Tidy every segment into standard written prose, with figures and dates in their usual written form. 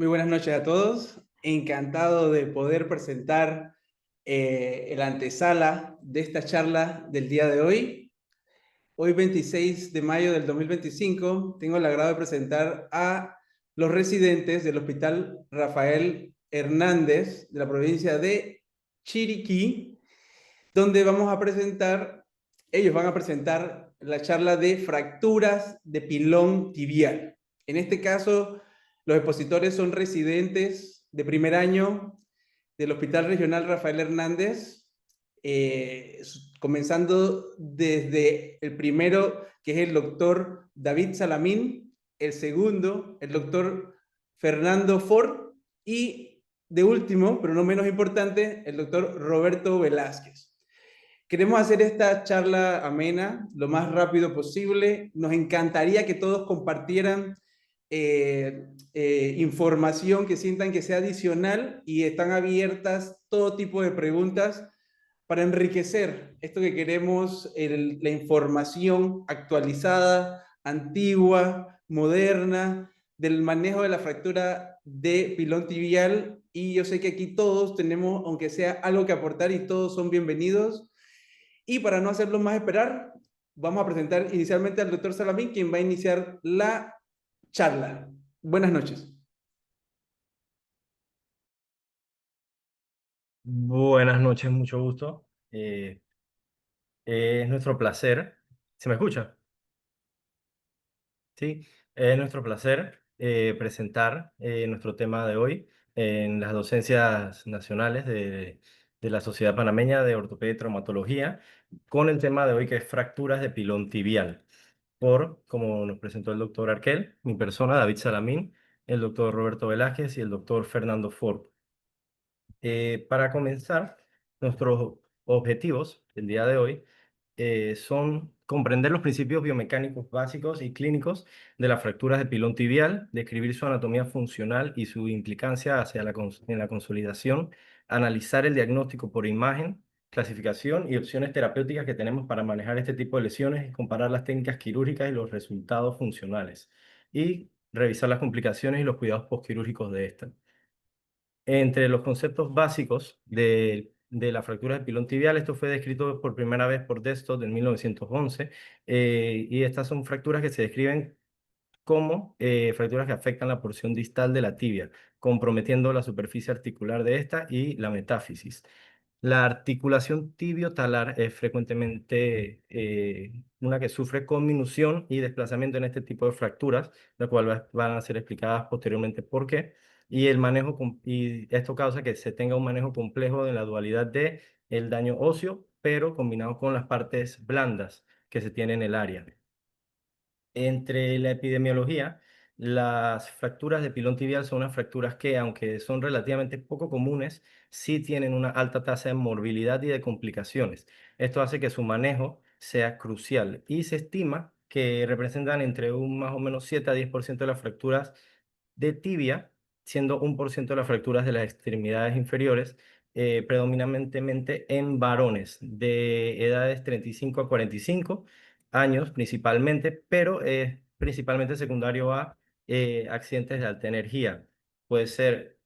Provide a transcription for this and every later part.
Muy buenas noches a todos. Encantado de poder presentar el antesala de esta charla del día de hoy. Hoy, 26 de mayo del 2025, tengo el agrado de presentar a los residentes del Hospital Rafael Hernández de la provincia de Chiriquí, donde ellos van a presentar la charla de fracturas de pilón tibial. En este caso, los expositores son residentes de primer año del Hospital Regional Rafael Hernández, comenzando desde el primero, que es el doctor David Salamín, el segundo, el doctor Fernando Ford, y de último, pero no menos importante, el doctor Roberto Velázquez. Queremos hacer esta charla amena lo más rápido posible. Nos encantaría que todos compartieran información que sientan que sea adicional y están abiertas todo tipo de preguntas para enriquecer esto que queremos, la información actualizada, antigua, moderna, del manejo de la fractura de pilón tibial. Y yo sé que aquí todos tenemos, aunque sea algo que aportar, y todos son bienvenidos. Y para no hacerlo más esperar, vamos a presentar inicialmente al doctor Salamín, quien va a iniciar la charla. Buenas noches. Buenas noches, mucho gusto. Es nuestro placer. ¿Se me escucha? Sí, es nuestro placer presentar nuestro tema de hoy en las docencias nacionales de la Sociedad Panameña de Ortopedia y Traumatología, con el tema de hoy que es fracturas de pilón tibial, como nos presentó el doctor Arquel, mi persona, David Salamín, el doctor Roberto Velázquez y el doctor Fernando Ford. Para comenzar, nuestros objetivos del día de hoy son comprender los principios biomecánicos básicos y clínicos de las fracturas de pilón tibial, describir su anatomía funcional y su implicancia en la consolidación, analizar el diagnóstico por imagen, clasificación y opciones terapéuticas que tenemos para manejar este tipo de lesiones y comparar las técnicas quirúrgicas y los resultados funcionales, y revisar las complicaciones y los cuidados postquirúrgicos de estas. Entre los conceptos básicos de la fractura del pilón tibial, esto fue descrito por primera vez por Destot en 1911, y estas son fracturas que se describen como fracturas que afectan la porción distal de la tibia, comprometiendo la superficie articular de esta y la metáfisis. La articulación tibio-talar es frecuentemente una que sufre conminución y desplazamiento en este tipo de fracturas, las cuales van a ser explicadas posteriormente por qué. Y y esto causa que se tenga un manejo complejo de la dualidad de el daño óseo, pero combinado con las partes blandas que se tienen en el área. Entre la epidemiología, las fracturas de pilón tibial son unas fracturas que, aunque son relativamente poco comunes, sí tienen una alta tasa de morbilidad y de complicaciones. Esto hace que su manejo sea crucial y se estima que representan entre un más o menos 7 a 10% de las fracturas de tibia, siendo 1% de las fracturas de las extremidades inferiores, predominantemente en varones de edades 35 a 45 años principalmente, pero es principalmente secundario a accidentes de alta energía. Puede ser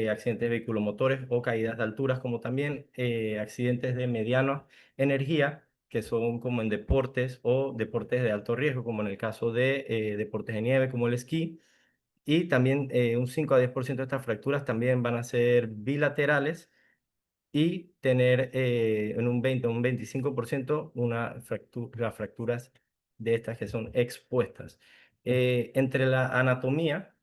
accidentes vehiculomotores o caídas de alturas, como también accidentes de mediana energía, que son como en deportes o deportes de alto riesgo, como en el caso de deportes de nieve, como el esquí. Y también un 5 a 10% de estas fracturas también van a ser bilaterales y tener en un 20 o un 25% las fracturas de estas que son expuestas. Entre la anatomía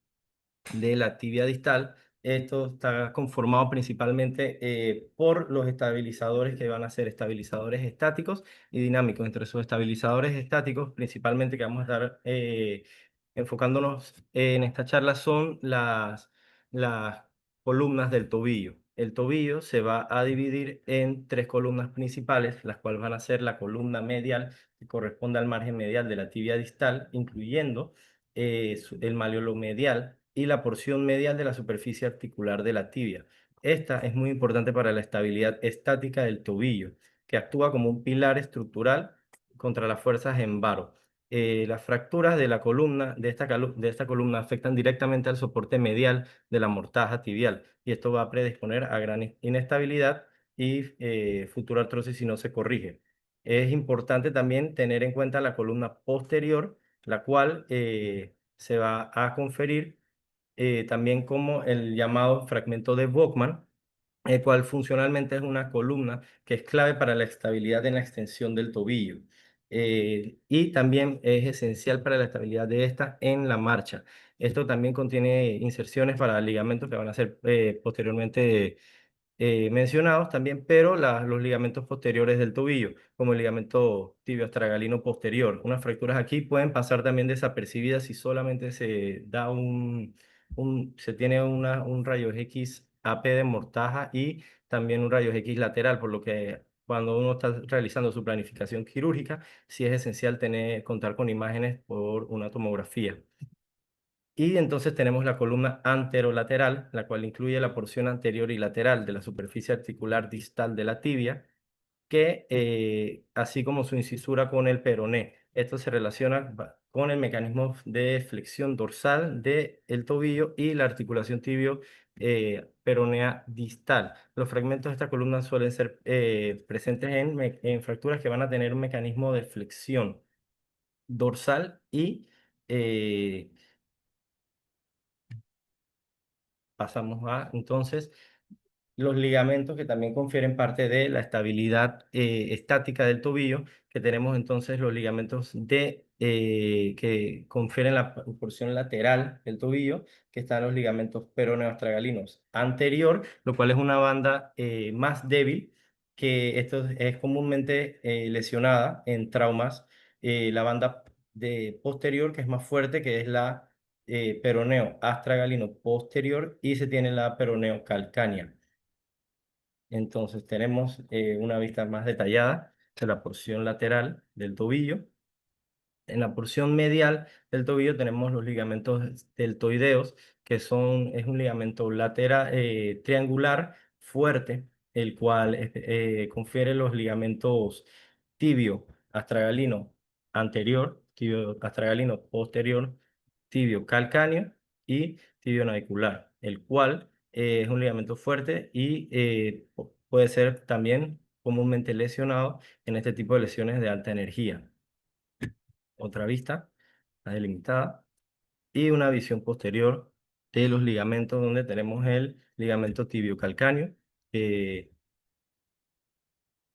de la tibia distal, esto está conformado principalmente por los estabilizadores que van a ser estabilizadores estáticos y dinámicos. Entre esos estabilizadores estáticos, principalmente que vamos a estar enfocándonos en esta charla, son las columnas del tobillo. El tobillo se va a dividir en tres columnas principales, las cuales van a ser la columna medial, que corresponde al margen medial de la tibia distal, incluyendo el malleolo medial y la porción medial de la superficie articular de la tibia. Esta es muy importante para la estabilidad estática del tobillo, que actúa como un pilar estructural contra las fuerzas en varo. las fracturas de la columna, de esta columna afectan directamente al soporte medial de la mortaja tibial y esto va a predisponer a gran inestabilidad y futura artrosis si no se corrige. Es importante también tener en cuenta la columna posterior, la cual se va a conferir también como el llamado fragmento de Bowman, el cual funcionalmente es una columna que es clave para la estabilidad en la extensión del tobillo. Y también es esencial para la estabilidad de esta en la marcha. Esto también contiene inserciones para ligamentos que van a ser posteriormente mencionados también, pero los ligamentos posteriores del tobillo, como el ligamento tibio-astragalino posterior. Unas fracturas aquí pueden pasar también desapercibidas si solamente se da se tiene un rayo X AP de mortaja y también un rayo X lateral, por lo que cuando uno está realizando su planificación quirúrgica, sí es esencial contar con imágenes por una tomografía. Y entonces tenemos la columna anterolateral, la cual incluye la porción anterior y lateral de la superficie articular distal de la tibia, que así como su incisura con el peroné. Esto se relaciona con el mecanismo de flexión dorsal del tobillo y la articulación tibio peronea distal. Los fragmentos de esta columna suelen ser presentes en fracturas que van a tener un mecanismo de flexión dorsal y eh, pasamos a entonces los ligamentos que también confieren parte de la estabilidad estática del tobillo, que tenemos entonces los ligamentos que confieren la porción lateral del tobillo, que están los ligamentos peroneoastragalinos anterior, lo cual es una banda más débil, que esto es comúnmente lesionada en traumas, la banda de posterior, que es más fuerte, que es la peroneo astragalino posterior, y se tiene la peroneo calcánea. Entonces tenemos una vista más detallada de la porción lateral del tobillo. En la porción medial del tobillo tenemos los ligamentos deltoideos, es un ligamento lateral triangular fuerte, el cual confiere los ligamentos tibio astragalino anterior, tibio astragalino posterior, tibio calcáneo y tibio navicular, el cual es un ligamento fuerte y puede ser también comúnmente lesionado en este tipo de lesiones de alta energía. Otra vista, la delimitada, y una visión posterior de los ligamentos donde tenemos el ligamento tibio calcáneo. eh,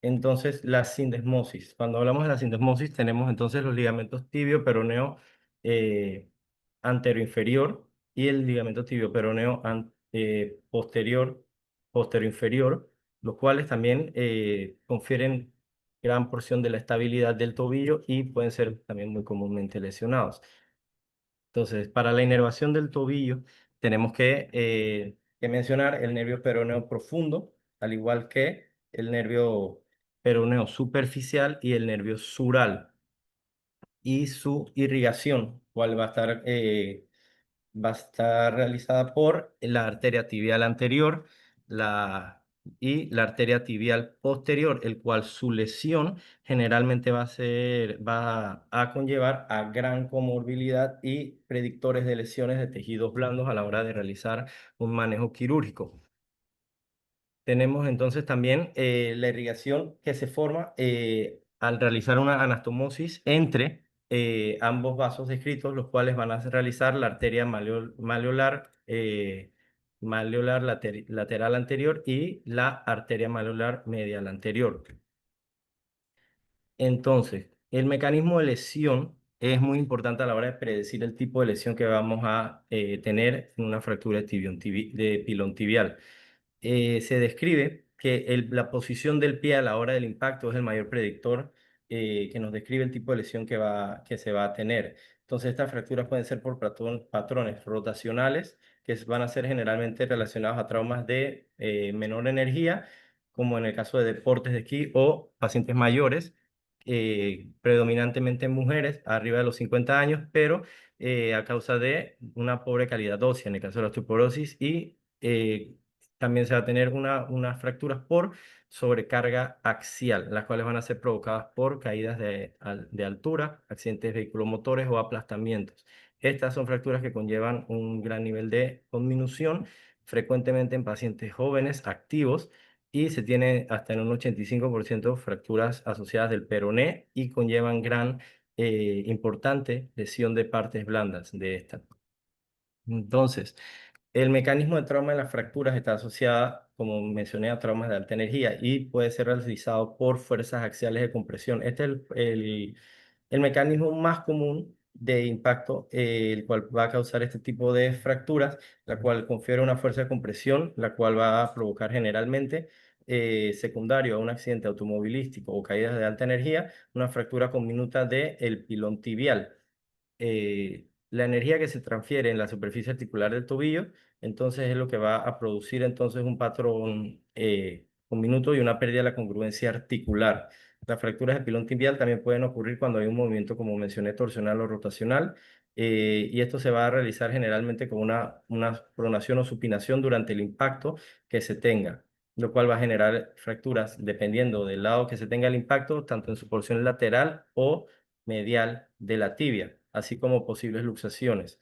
entonces, la sindesmosis. Cuando hablamos de la sindesmosis, tenemos entonces los ligamentos tibio peroneo eh, anteroinferior y el ligamento tibio peroneo posterior inferior, los cuales también confieren gran porción de la estabilidad del tobillo y pueden ser también muy comúnmente lesionados. Entonces, para la inervación del tobillo, tenemos que mencionar el nervio peroneo profundo, al igual que el nervio peroneo superficial y el nervio sural, y su irrigación, cual va a estar realizada por la arteria tibial anterior y la arteria tibial posterior, el cual su lesión generalmente va a conllevar a gran comorbilidad y predictores de lesiones de tejidos blandos a la hora de realizar un manejo quirúrgico. Tenemos entonces también la irrigación que se forma al realizar una anastomosis entre ambos vasos descritos, los cuales van a realizar la arteria maleolar lateral anterior y la arteria maleolar medial anterior. Entonces, el mecanismo de lesión es muy importante a la hora de predecir el tipo de lesión que vamos a tener en una fractura de pilón tibial. Se describe que la posición del pie a la hora del impacto es el mayor predictor que nos describe el tipo de lesión que se va a tener. Entonces, estas fracturas pueden ser por patrones rotacionales, van a ser generalmente relacionados a traumas de menor energía, como en el caso de deportes de esquí o pacientes mayores, predominantemente mujeres arriba de los 50 años, pero a causa de una pobre calidad ósea, en el caso de la osteoporosis, y también se va a tener unas fracturas por sobrecarga axial, las cuales van a ser provocadas por caídas de altura, accidentes vehiculomotores o aplastamientos. Estas son fracturas que conllevan un gran nivel de conminución, frecuentemente en pacientes jóvenes activos, y se tiene hasta en un 85% fracturas asociadas del peroné y conllevan gran importante lesión de partes blandas de esta. Entonces, el mecanismo de trauma en las fracturas está asociado, como mencioné, a traumas de alta energía y puede ser realizado por fuerzas axiales de compresión. Este es el mecanismo más común de impacto, el cual va a causar este tipo de fracturas, la cual confiere una fuerza de compresión, la cual va a provocar generalmente, secundario a un accidente automovilístico o caídas de alta energía, una fractura conminuta del pilón tibial. La energía que se transfiere en la superficie articular del tobillo, entonces es lo que va a producir entonces un patrón un minuto y una pérdida de la congruencia articular. Las fracturas del pilón tibial también pueden ocurrir cuando hay un movimiento, como mencioné, torsional o rotacional, y esto se va a realizar generalmente con una pronación o supinación durante el impacto que se tenga, lo cual va a generar fracturas dependiendo del lado que se tenga el impacto, tanto en su porción lateral o medial de la tibia, así como posibles luxaciones.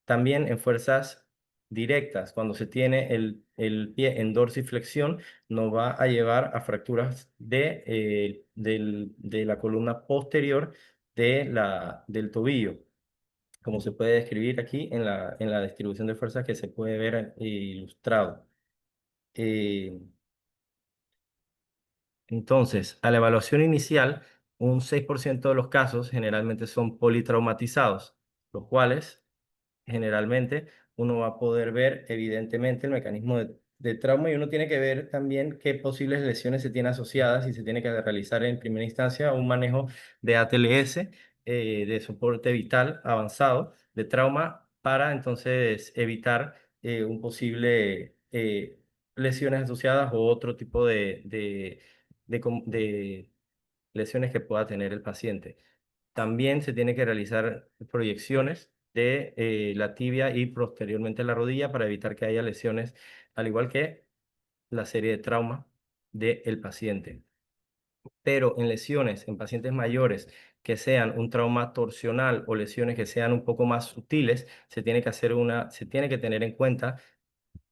También en fuerzas directas, cuando se tiene el pie en dorsiflexión, nos va a llevar a fracturas de la columna posterior del tobillo, como se puede describir aquí en la distribución de fuerzas que se puede ver ilustrado. Eh, Entonces, a la evaluación inicial, un 6% de los casos generalmente son politraumatizados, los cuales generalmente uno va a poder ver evidentemente el mecanismo de trauma, y uno tiene que ver también qué posibles lesiones se tienen asociadas y se tiene que realizar en primera instancia un manejo de ATLS, de soporte vital avanzado de trauma, para entonces evitar un posible lesiones asociadas o otro tipo de lesiones que pueda tener el paciente. También se tiene que realizar proyecciones de la tibia y posteriormente la rodilla para evitar que haya lesiones, al igual que la serie de trauma del paciente. Pero en lesiones en pacientes mayores que sean un trauma torsional o lesiones que sean un poco más sutiles, se tiene que tener en cuenta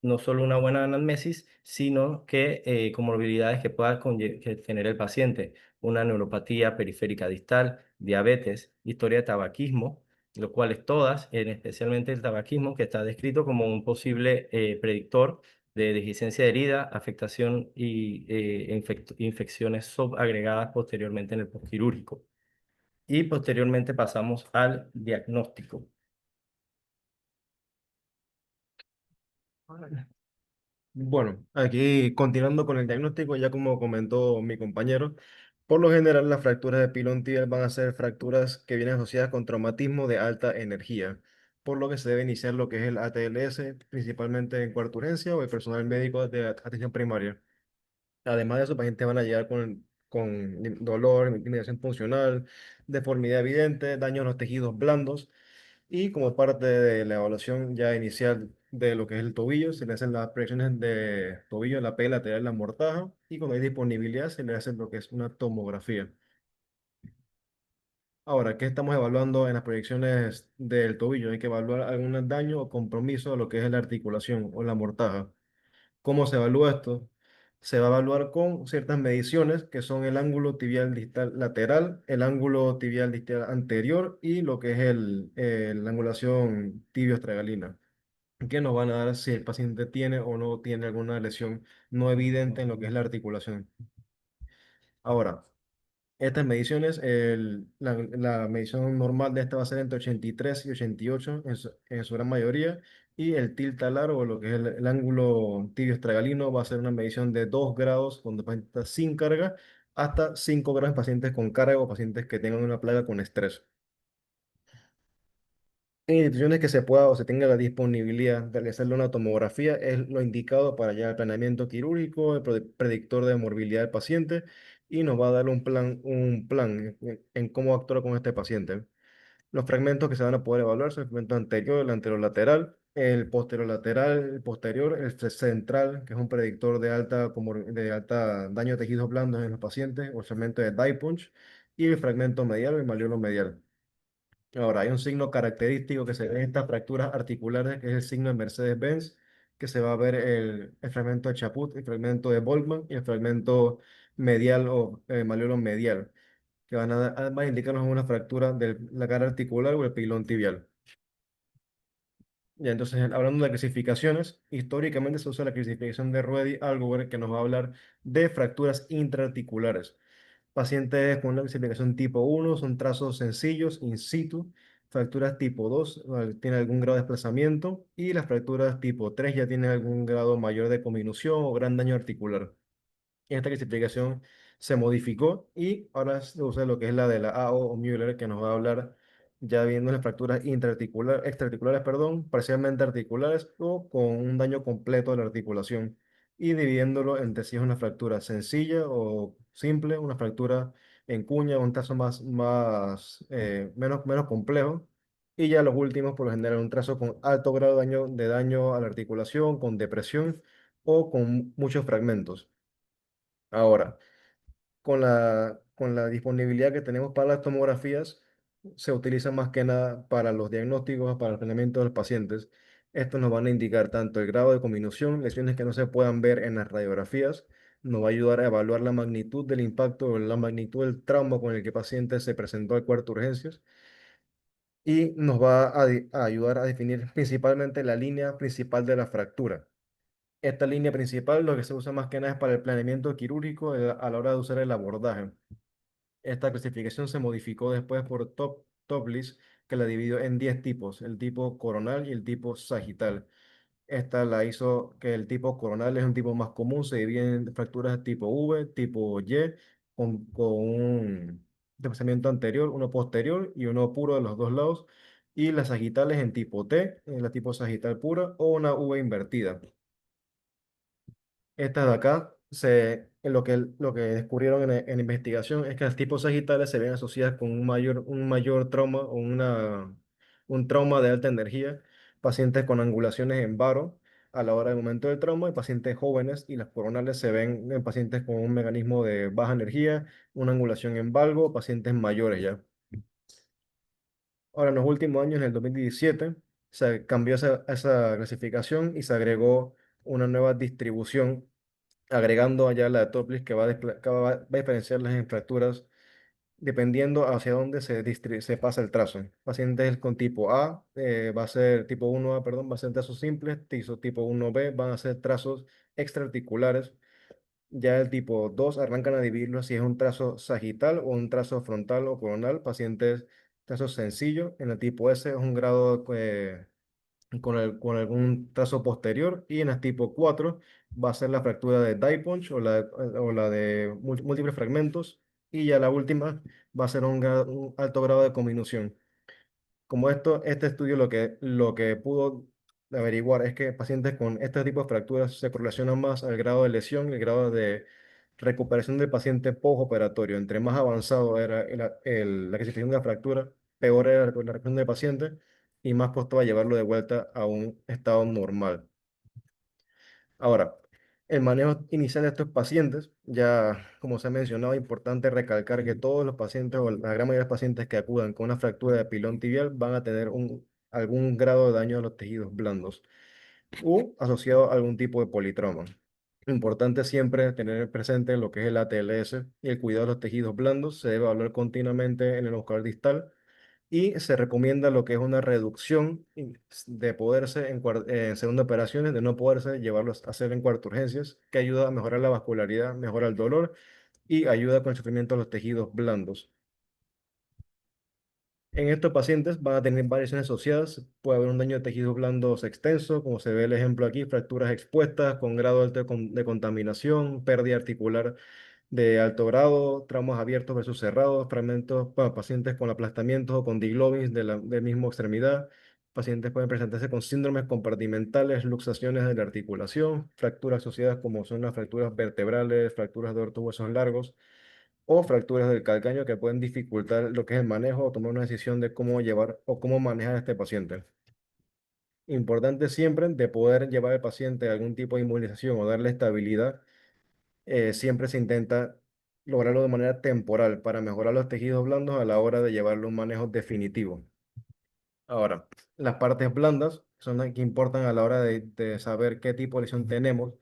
no solo una buena anamnesis, sino que comorbilidades que pueda que tener el paciente, una neuropatía periférica distal, diabetes, historia de tabaquismo, lo cuales todas, especialmente el tabaquismo, que está descrito como un posible predictor de dehiscencia de herida, afectación y infecciones subagregadas posteriormente en el postquirúrgico. Y posteriormente pasamos al diagnóstico. Bueno, aquí continuando con el diagnóstico, ya como comentó mi compañero, por lo general las fracturas de pilón tibial van a ser fracturas que vienen asociadas con traumatismo de alta energía, por lo que se debe iniciar lo que es el ATLS, principalmente en cuarta urgencia o el personal médico de atención primaria. Además de eso, pacientes van a llegar con dolor, intimidación funcional, deformidad evidente, daño a los tejidos blandos, y como parte de la evaluación ya inicial de lo que es el tobillo, se le hacen las proyecciones de tobillo, la P lateral, la mortaja, y cuando hay disponibilidad se le hace lo que es una tomografía. Ahora, ¿qué estamos evaluando en las proyecciones del tobillo? Hay que evaluar algún daño o compromiso de lo que es la articulación o la mortaja. ¿Cómo se evalúa esto? Se va a evaluar con ciertas mediciones que son el ángulo tibial distal lateral, el ángulo tibial distal anterior y lo que es la angulación tibio-estragalina, que nos van a dar si el paciente tiene o no tiene alguna lesión no evidente en lo que es la articulación. Ahora, estas mediciones, la medición normal de esta va a ser entre 83 y 88 en su gran mayoría, y el tiltalar o lo que es el ángulo tibio estragalino va a ser una medición de 2 grados cuando el paciente está sin carga, hasta 5 grados en pacientes con carga o pacientes que tengan una plaga con estrés. En instituciones que se pueda o se tenga la disponibilidad de realizarle una tomografía, es lo indicado para ya el planeamiento quirúrgico, el predictor de morbilidad del paciente, y nos va a dar un plan en cómo actuar con este paciente. Los fragmentos que se van a poder evaluar son el fragmento anterior, el anterolateral, el posterolateral, el posterior, el central, que es un predictor de alta, como de alta daño de tejidos blandos en los pacientes, o el fragmento de die punch, y el fragmento medial o el malleolo medial. Ahora, hay un signo característico que se ve en estas fracturas articulares, que es el signo de Mercedes-Benz, que se va a ver el fragmento de Chaput, el fragmento de Boltzmann y el fragmento medial o malleolo medial, que van a indicarnos una fractura de la cara articular o el pilón tibial. Ya, entonces, hablando de clasificaciones, históricamente se usa la clasificación de Ruedi-Algover, que nos va a hablar de fracturas intraarticulares. Pacientes con una clasificación tipo 1 son trazos sencillos, in situ. Fracturas tipo 2 tienen algún grado de desplazamiento. Y las fracturas tipo 3 ya tienen algún grado mayor de conminución o gran daño articular. Esta clasificación se modificó y ahora se usa lo que es la de la AO o Müller, que nos va a hablar ya viendo las fracturas extraarticulares, perdón, parcialmente articulares o con un daño completo de la articulación y dividiéndolo entre si es una fractura sencilla o simple, una fractura en cuña, un trazo menos complejo. Y ya los últimos, por lo general, un trazo con alto grado de daño a la articulación, con depresión o con muchos fragmentos. Ahora, con la disponibilidad que tenemos para las tomografías, se utiliza más que nada para los diagnósticos, para el tratamiento de los pacientes. Estos nos van a indicar tanto el grado de conminución, lesiones que no se puedan ver en las radiografías, nos va a ayudar a evaluar la magnitud del impacto, la magnitud del trauma con el que el paciente se presentó al cuarto de urgencias y nos va a ayudar a definir principalmente la línea principal de la fractura. Esta línea principal lo que se usa más que nada es para el planeamiento quirúrgico a la hora de usar el abordaje. Esta clasificación se modificó después por Toplis, que la dividió en 10 tipos, el tipo coronal y el tipo sagital. Esta la hizo que el tipo coronal es un tipo más común, se divide en fracturas tipo V, tipo Y, con un desplazamiento anterior, uno posterior y uno puro de los dos lados. Y las sagitales en tipo T, en la tipo sagital pura, o una V invertida. Estas de acá, lo que descubrieron en investigación es que los tipos sagitales se ven asociadas con un mayor trauma o un trauma de alta energía, pacientes con angulaciones en varo a la hora del momento del trauma y pacientes jóvenes, y las coronales se ven en pacientes con un mecanismo de baja energía, una angulación en valgo, pacientes mayores ya. Ahora, en los últimos años, en el 2017, se cambió esa clasificación y se agregó una nueva distribución agregando allá la de Topliss que va a diferenciarlas en fracturas dependiendo hacia dónde se pasa el trazo. Pacientes con tipo A va a ser tipo 1A, perdón, va a ser trazos simples, tipo 1B van a ser trazos extraarticulares. Ya el tipo 2 arrancan a dividirlo si es un trazo sagital o un trazo frontal o coronal, pacientes trazo sencillo. En el tipo S es un grado con algún trazo posterior, y en el tipo 4 va a ser la fractura de die punch o la de múltiples fragmentos, y ya la última va a ser un alto grado de conminución. Como este estudio lo que pudo averiguar es que pacientes con este tipo de fracturas se correlacionan más al grado de lesión y el grado de recuperación del paciente postoperatorio. Entre más avanzado era la clasificación de la fractura, peor era la recuperación del paciente y más costaba llevarlo de vuelta a un estado normal. Ahora, el manejo inicial de estos pacientes, ya como se ha mencionado, es importante recalcar que todos los pacientes o la gran mayoría de los pacientes que acudan con una fractura de pilón tibial van a tener algún grado de daño a los tejidos blandos u asociado a algún tipo de politrauma. Importante siempre tener presente lo que es el ATLS y el cuidado de los tejidos blandos. Se debe evaluar continuamente en el muscular distal y se recomienda lo que es una reducción de poderse en segunda operaciones, de no poderse llevarlos a hacer en cuarto urgencias, que ayuda a mejorar la vascularidad, mejora el dolor y ayuda con el sufrimiento de los tejidos blandos. En estos pacientes van a tener variaciones asociadas, puede haber un daño de tejidos blandos extenso, como se ve el ejemplo aquí, fracturas expuestas con grado alto de contaminación, pérdida articular de alto grado, traumas abiertos versus cerrados, fragmentos para pacientes con aplastamientos o con diglobis de misma extremidad. Pacientes pueden presentarse con síndromes compartimentales, luxaciones de la articulación, fracturas asociadas como son las fracturas vertebrales, fracturas de ortohuesos largos o fracturas del calcáneo que pueden dificultar lo que es el manejo o tomar una decisión de cómo llevar o cómo manejar a este paciente. Importante siempre de poder llevar al paciente a algún tipo de inmovilización o darle estabilidad, siempre se intenta lograrlo de manera temporal para mejorar los tejidos blandos a la hora de llevarlo a un manejo definitivo. Ahora, las partes blandas son las que importan a la hora de saber qué tipo de lesión tenemos.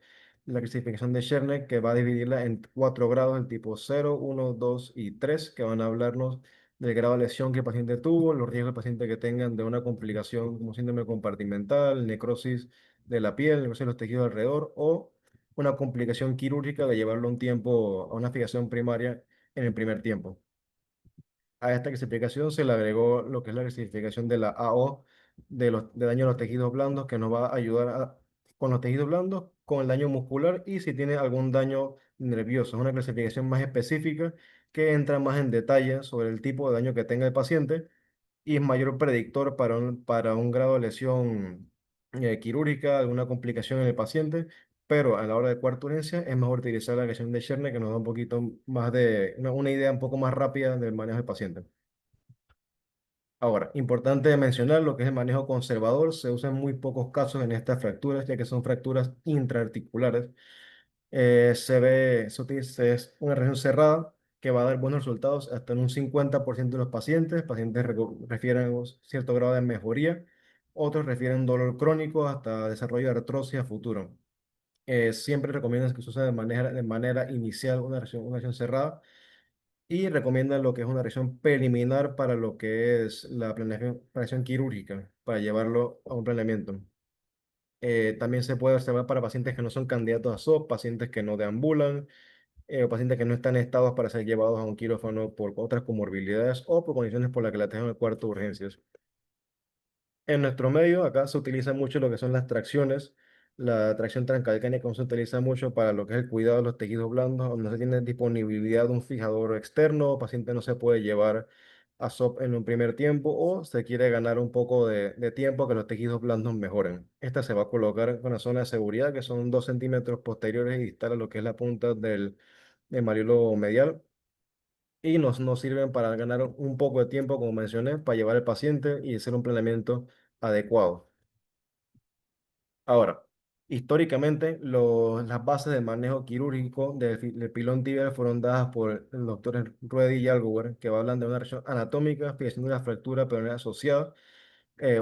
La clasificación de Sherner, que va a dividirla en 4 grados, el tipo 0, 1, 2 y 3, que van a hablarnos del grado de lesión que el paciente tuvo, los riesgos del paciente que tengan de una complicación como síndrome compartimental, necrosis de la piel, necrosis de los tejidos alrededor, o una complicación quirúrgica de llevarlo un tiempo a una fijación primaria en el primer tiempo. A esta clasificación se le agregó lo que es la clasificación de la AO de daño a los tejidos blandos, que nos va a ayudar con los tejidos blandos, con el daño muscular y si tiene algún daño nervioso. Es una clasificación más específica que entra más en detalle sobre el tipo de daño que tenga el paciente y es mayor predictor para un grado de lesión quirúrgica, alguna complicación en el paciente. Pero a la hora de cuarta urgencia es mejor utilizar la lesión de Sherner, que nos da un poquito más de una idea un poco más rápida del manejo del paciente. Ahora, importante mencionar lo que es el manejo conservador. Se usa en muy pocos casos en estas fracturas, ya que son fracturas intraarticulares. Es una región cerrada que va a dar buenos resultados hasta en un 50% de los pacientes. Pacientes refieren un cierto grado de mejoría, otros refieren dolor crónico hasta desarrollo de artrosis a futuro. Siempre recomiendan que se use de manera inicial una región cerrada y recomiendan lo que es una región preliminar para lo que es la planeación quirúrgica, para llevarlo a un planeamiento. También se puede observar para pacientes que no son candidatos a SOP, pacientes que no deambulan, o pacientes que no están estados para ser llevados a un quirófano por otras comorbilidades o por condiciones por las que la tengan en el cuarto de urgencias. En nuestro medio, acá se utiliza mucho lo que son las tracciones. La tracción transcalcánea se utiliza mucho para lo que es el cuidado de los tejidos blandos, donde no se tiene disponibilidad de un fijador externo, el paciente no se puede llevar a SOP en un primer tiempo o se quiere ganar un poco de tiempo que los tejidos blandos mejoren. Esta se va a colocar en una zona de seguridad que son 2 centímetros posteriores y distal a lo que es la punta del malleolo medial y nos sirven para ganar un poco de tiempo, como mencioné, para llevar al paciente y hacer un planeamiento adecuado. Ahora, históricamente, las bases del manejo quirúrgico del pilón tibial fueron dadas por el doctor Ruedi y Algower, que hablan de una región anatómica, fijación de una fractura peroneal asociada,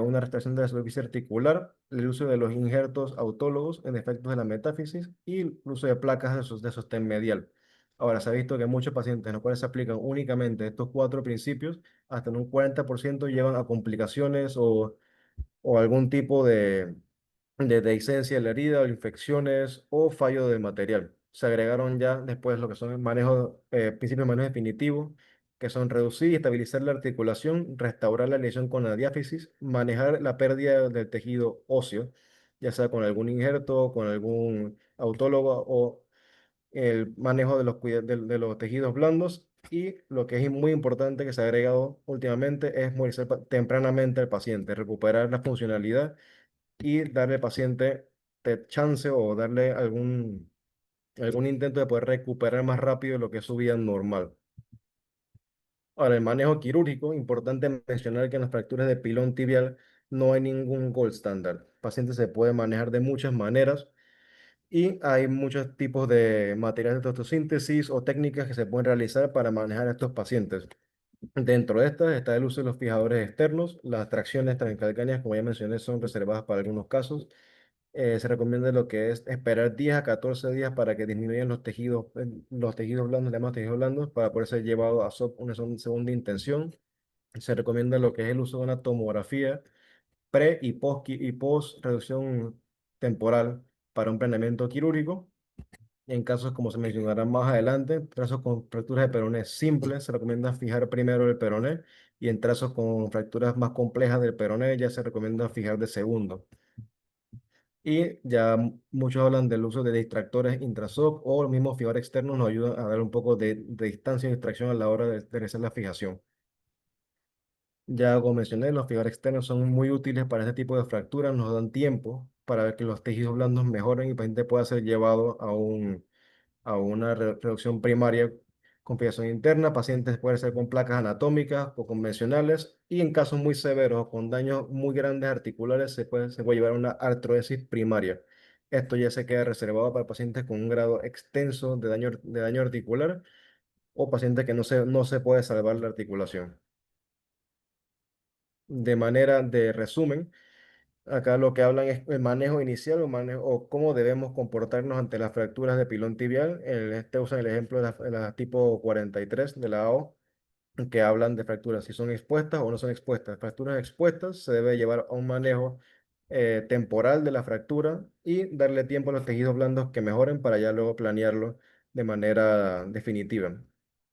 una restauración de la superficie articular, el uso de los injertos autólogos en efectos de la metáfisis y el uso de placas de sostén medial. Ahora, se ha visto que muchos pacientes en los cuales se aplican únicamente estos 4 principios, hasta en un 40% llevan a complicaciones o algún tipo de dehiscencia de la herida o infecciones o fallo del material. Se agregaron ya después lo que son el manejo, principios de manejo definitivo, que son reducir y estabilizar la articulación, restaurar la lesión con la diáfisis, manejar la pérdida del tejido óseo, ya sea con algún injerto, con algún autólogo o el manejo de los tejidos blandos. Y lo que es muy importante que se ha agregado últimamente es movilizar tempranamente al paciente, recuperar la funcionalidad y darle al paciente chance o darle algún intento de poder recuperar más rápido lo que es su vida normal. Ahora, el manejo quirúrgico, importante mencionar que en las fracturas de pilón tibial no hay ningún gold standard. El paciente se puede manejar de muchas maneras y hay muchos tipos de materiales de osteosíntesis o técnicas que se pueden realizar para manejar a estos pacientes. Dentro de estas está el uso de los fijadores externos. Las tracciones transcalcáneas, como ya mencioné, son reservadas para algunos casos. Se recomienda lo que es esperar 10 a 14 días para que disminuyan los tejidos blandos, llamados tejidos blandos, para poder ser llevado a una segunda intención. Se recomienda lo que es el uso de una tomografía pre y post reducción temporal para un planeamiento quirúrgico. En casos, como se mencionará más adelante, trazos con fracturas de peroné simples, se recomienda fijar primero el peroné y en trazos con fracturas más complejas del peroné ya se recomienda fijar de segundo. Y ya muchos hablan del uso de distractores intrasoc o los mismos fijadores externos nos ayudan a dar un poco de distancia y distracción a la hora de realizar la fijación. Ya como mencioné, los fijadores externos son muy útiles para este tipo de fracturas, nos dan tiempo para ver que los tejidos blandos mejoren y el paciente pueda ser llevado a una reducción primaria con fijación interna, pacientes pueden ser con placas anatómicas o convencionales, y en casos muy severos o con daños muy grandes articulares se puede llevar a una artrodesis primaria. Esto ya se queda reservado para pacientes con un grado extenso de daño articular o pacientes que no se puede salvar la articulación. De manera de resumen, acá lo que hablan es el manejo inicial o cómo debemos comportarnos ante las fracturas de pilón tibial. Usan el ejemplo de la tipo 43 de la AO, que hablan de fracturas, si son expuestas o no son expuestas. Fracturas expuestas se debe llevar a un manejo temporal de la fractura y darle tiempo a los tejidos blandos que mejoren para ya luego planearlo de manera definitiva.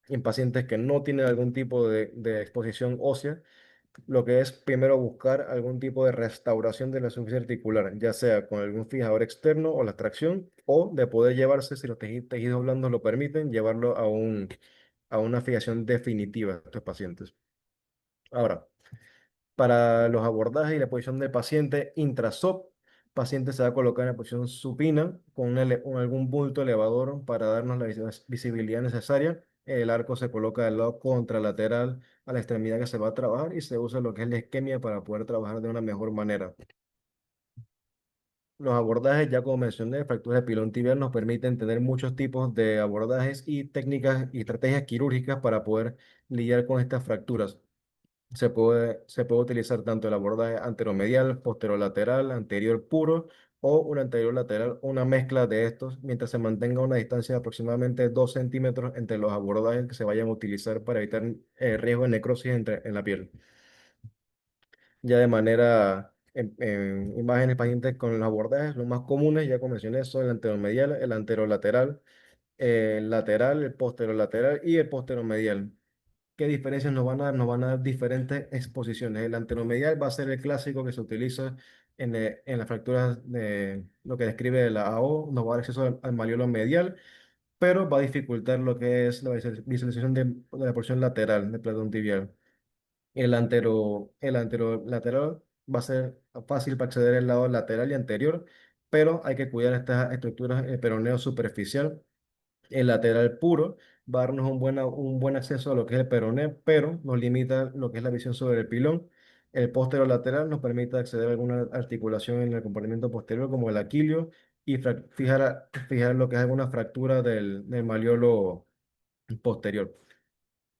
En pacientes que no tienen algún tipo de exposición ósea, lo que es primero buscar algún tipo de restauración de la superficie articular, ya sea con algún fijador externo o la tracción, o de poder llevarse, si los tejidos blandos lo permiten, llevarlo a una fijación definitiva de estos pacientes. Ahora, para los abordajes y la posición del paciente intrasop, paciente se va a colocar en la posición supina con algún bulto elevador para darnos la visibilidad necesaria. El arco se coloca del lado contralateral a la extremidad que se va a trabajar y se usa lo que es la isquemia para poder trabajar de una mejor manera. Los abordajes, ya como mencioné, fracturas de pilón tibial nos permiten tener muchos tipos de abordajes y técnicas y estrategias quirúrgicas para poder lidiar con estas fracturas. Se puede utilizar tanto el abordaje anteromedial, posterolateral, anterior puro o un anterior lateral, una mezcla de estos, mientras se mantenga una distancia de aproximadamente 2 centímetros entre los abordajes que se vayan a utilizar para evitar riesgo de necrosis en la piel. Ya de manera, en imágenes pacientes con los abordajes, los más comunes, ya como mencioné, son el anteromedial, el anterolateral, el lateral, el posterolateral y el posteromedial. ¿Qué diferencias nos van a dar? Nos van a dar diferentes exposiciones. El anteromedial va a ser el clásico que se utiliza en las fracturas de lo que describe la AO, nos va a dar acceso al malleolo medial, pero va a dificultar lo que es la visualización de la porción lateral del platón tibial. El anterolateral va a ser fácil para acceder al lado lateral y anterior, pero hay que cuidar estas estructuras, el peroneo superficial. El lateral puro va a darnos un buen acceso a lo que es el peroné, pero nos limita lo que es la visión sobre el pilón. El posterolateral nos permite acceder a alguna articulación en el compartimento posterior, como el aquilio, y fijar lo que es alguna fractura del malleolo posterior.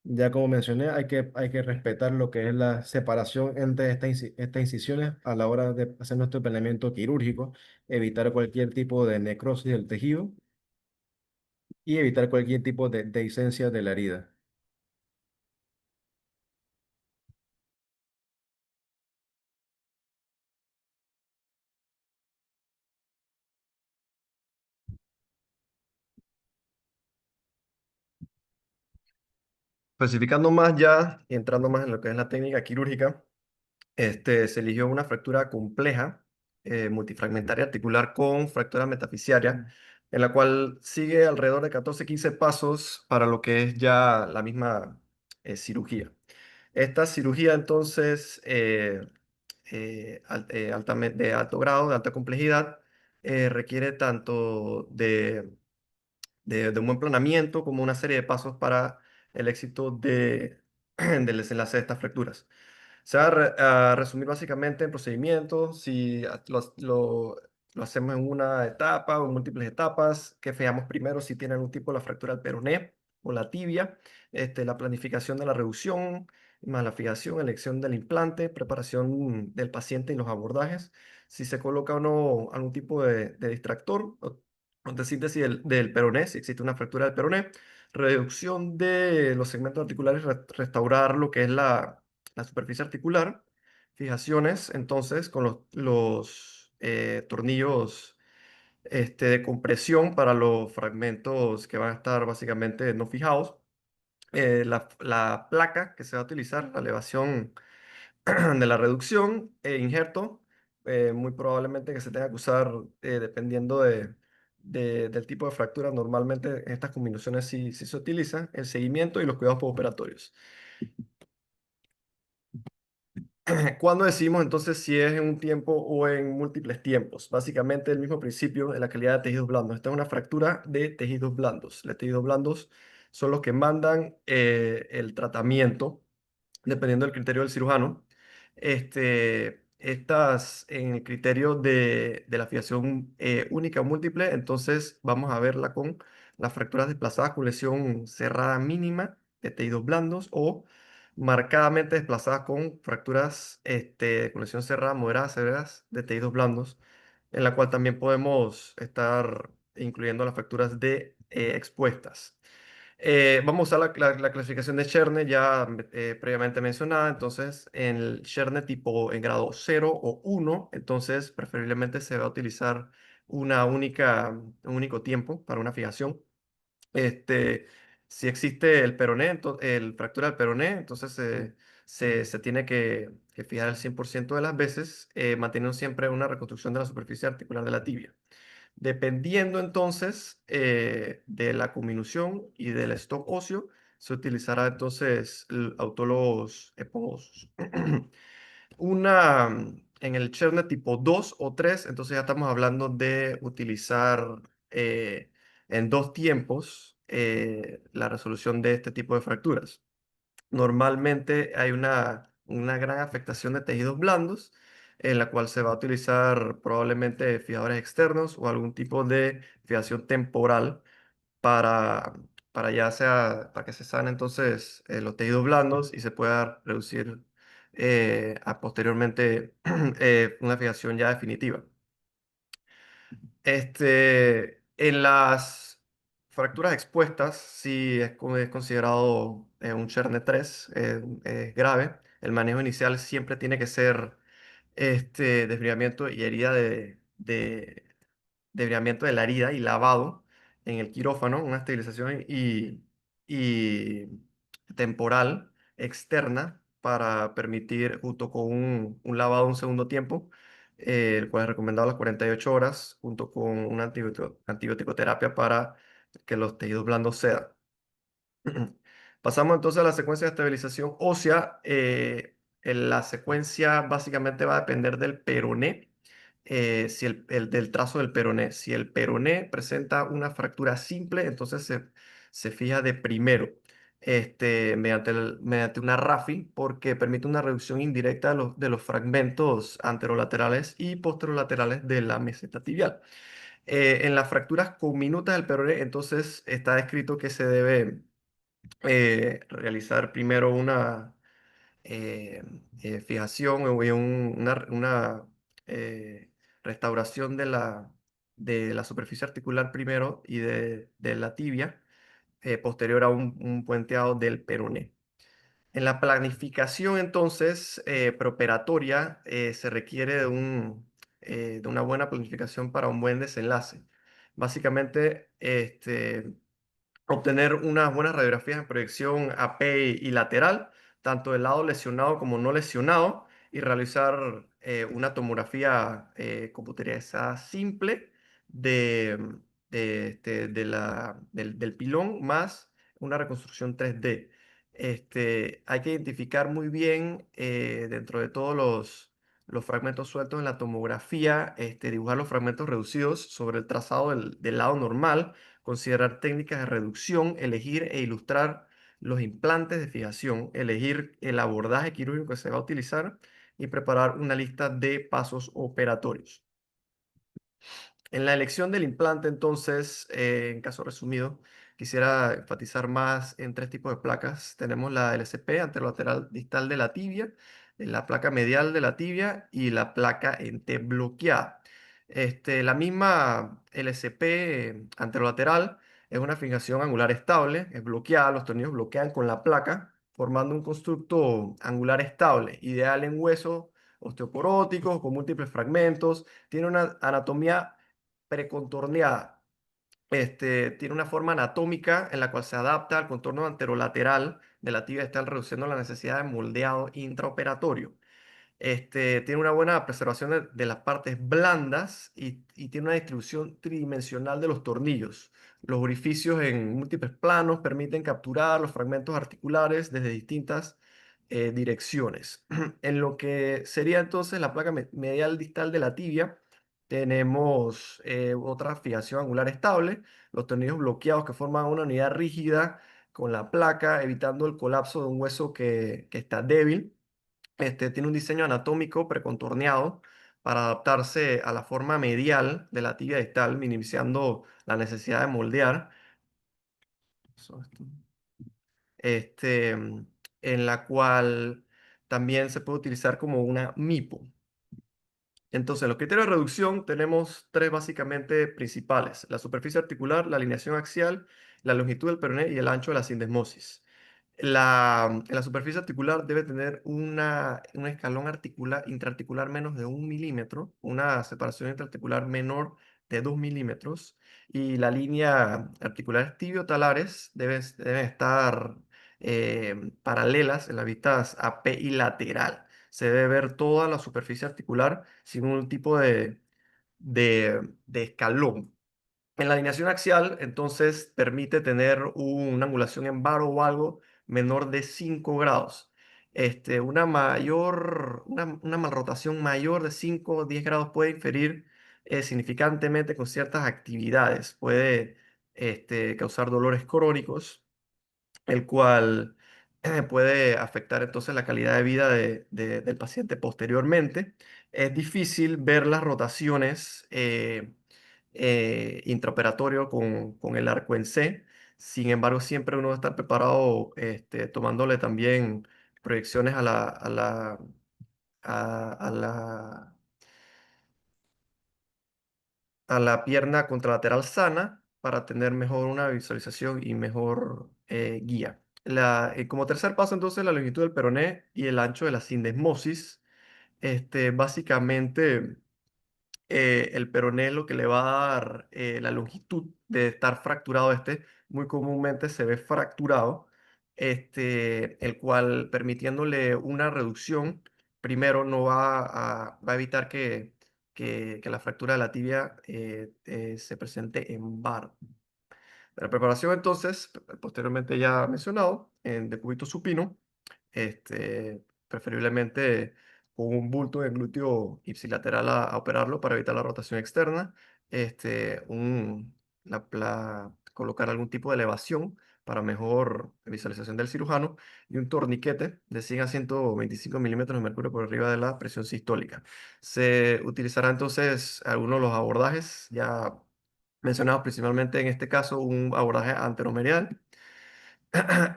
Ya como mencioné, hay que respetar lo que es la separación entre estas incisiones a la hora de hacer nuestro planeamiento quirúrgico, evitar cualquier tipo de necrosis del tejido y evitar cualquier tipo de dehiscencia de la herida. Especificando más ya, y entrando más en lo que es la técnica quirúrgica, se eligió una fractura compleja, multifragmentaria articular con fractura metafisiaria, en la cual sigue alrededor de 14-15 pasos para lo que es ya la misma cirugía. Esta cirugía entonces de alto grado, de alta complejidad, requiere tanto de un buen planeamiento como una serie de pasos para el éxito del desenlace de estas fracturas. Se va a resumir básicamente en procedimientos, si lo hacemos en una etapa o en múltiples etapas, que veamos primero si tiene algún tipo de la fractura del peroné o la tibia, la planificación de la reducción, más la fijación, elección del implante, preparación del paciente y los abordajes, si se coloca o no algún tipo de distractor o de síntesis del peroné, si existe una fractura del peroné, reducción de los segmentos articulares, restaurar lo que es la superficie articular, fijaciones, entonces, con los tornillos de compresión para los fragmentos que van a estar básicamente no fijados. La placa que se va a utilizar, la elevación de la reducción e injerto, muy probablemente que se tenga que usar dependiendo del tipo de fractura. Normalmente en estas combinaciones sí se utilizan el seguimiento y los cuidados postoperatorios. ¿Cuándo decimos entonces si es en un tiempo o en múltiples tiempos? Básicamente el mismo principio de la calidad de tejidos blandos. Esta es una fractura de tejidos blandos. Los tejidos blandos son los que mandan el tratamiento, dependiendo del criterio del cirujano. Estas en el criterio de la fijación única o múltiple, entonces vamos a verla con las fracturas desplazadas con lesión cerrada mínima de tejidos blandos o marcadamente desplazadas con fracturas con lesión cerrada moderada severas de tejidos blandos, en la cual también podemos estar incluyendo las fracturas de expuestas. Vamos a usar la clasificación de Scherne ya previamente mencionada. Entonces, en el Scherne tipo en grado 0 o 1, entonces preferiblemente se va a utilizar un único tiempo para una fijación. Este, si existe el peroné, el fractura del peroné, entonces se tiene que fijar el 100% de las veces, manteniendo siempre una reconstrucción de la superficie articular de la tibia. Dependiendo entonces de la cominución y del stock óseo, se utilizará entonces autologos epomosos. En el Chernet tipo 2 o 3, entonces ya estamos hablando de utilizar en 2 tiempos la resolución de este tipo de fracturas. Normalmente hay una gran afectación de tejidos blandos, en la cual se va a utilizar probablemente fijadores externos o algún tipo de fijación temporal para, para ya sea, para que se sanen entonces los tejidos blandos y se pueda reducir posteriormente una fijación ya definitiva. En las fracturas expuestas, si es considerado un Cherne 3, es grave. El manejo inicial siempre tiene que ser desbridamiento y herida desbridamiento de la herida y lavado en el quirófano, una esterilización y temporal externa para permitir, junto con un lavado un segundo tiempo, el cual es recomendado a las 48 horas, junto con una antibiótico-terapia para que los tejidos blandos cedan. Pasamos entonces a la secuencia de estabilización ósea. La secuencia básicamente va a depender del peroné, si del trazo del peroné. Si el peroné presenta una fractura simple, entonces se fija de primero mediante una RAFI, porque permite una reducción indirecta de los fragmentos anterolaterales y posterolaterales de la meseta tibial. En las fracturas conminutas del peroné, entonces está descrito que se debe realizar primero una eh, fijación o una eh, restauración de la superficie articular primero y de la tibia, posterior a un puenteado del peroné. En la planificación, entonces, preoperatoria, se requiere de una buena planificación para un buen desenlace. Básicamente, obtener unas buenas radiografías en proyección AP y lateral, tanto del lado lesionado como no lesionado, y realizar una tomografía computerizada simple de, del pilón más una reconstrucción 3D. Hay que identificar muy bien dentro de todos los fragmentos sueltos en la tomografía, dibujar los fragmentos reducidos sobre el trazado del lado normal, considerar técnicas de reducción, elegir e ilustrar los implantes de fijación, elegir el abordaje quirúrgico que se va a utilizar y preparar una lista de pasos operatorios. En la elección del implante, entonces, en caso resumido, quisiera enfatizar más en 3 tipos de placas. Tenemos la LCP, anterolateral distal de la tibia, la placa medial de la tibia y la placa en T bloqueada. La misma LCP anterolateral es una fijación angular estable, es bloqueada, los tornillos bloquean con la placa, formando un constructo angular estable, ideal en huesos osteoporóticos con múltiples fragmentos. Tiene una anatomía precontorneada. Tiene una forma anatómica en la cual se adapta al contorno anterolateral de la tibia, está reduciendo la necesidad de moldeado intraoperatorio. Tiene una buena preservación de las partes blandas y tiene una distribución tridimensional de los tornillos. Los orificios en múltiples planos permiten capturar los fragmentos articulares desde distintas direcciones. En lo que sería entonces la placa medial distal de la tibia, tenemos otra fijación angular estable, los tornillos bloqueados que forman una unidad rígida con la placa, evitando el colapso de un hueso que está débil. Tiene un diseño anatómico precontorneado para adaptarse a la forma medial de la tibia distal, minimizando la necesidad de moldear. Eso, este, mm, en la cual también se puede utilizar como una MIPO. Entonces, los criterios de reducción tenemos tres básicamente principales: la superficie articular, la alineación axial, la longitud del peroné y el ancho de la sindesmosis. En la superficie articular debe tener un escalón intraarticular menos de 1 milímetro, una separación intraarticular menor de 2 milímetros, y la línea articulares tibiotalares deben estar paralelas en las vistas AP y lateral. Se debe ver toda la superficie articular sin ningún tipo de escalón. En la alineación axial, entonces, permite tener una angulación en varo o algo menor de 5 grados. Una malrotación mayor de 5 o 10 grados puede inferir significantemente con ciertas actividades. Puede causar dolores crónicos, el cual puede afectar entonces la calidad de vida del paciente posteriormente. Es difícil ver las rotaciones intraoperatorio con el arco en C. Sin embargo, siempre uno debe estar preparado, tomándole también proyecciones a la a la pierna contralateral sana para tener mejor una visualización y mejor guía. Como tercer paso, entonces, la longitud del peroné y el ancho de la sindesmosis. Básicamente, el peroné es lo que le va a dar la longitud de estar fracturado. Muy comúnmente se ve fracturado, el cual, permitiéndole una reducción, primero no va a evitar que la fractura de la tibia se presente en bar. La preparación, entonces, posteriormente ya mencionado, en decúbito supino, preferiblemente con un bulto en glúteo ipsilateral a operarlo para evitar la rotación externa. Colocar algún tipo de elevación para mejor visualización del cirujano, y un torniquete de 100 a 125 milímetros de mercurio por arriba de la presión sistólica. Se utilizará entonces algunos de los abordajes ya mencionados, principalmente en este caso un abordaje anteromedial,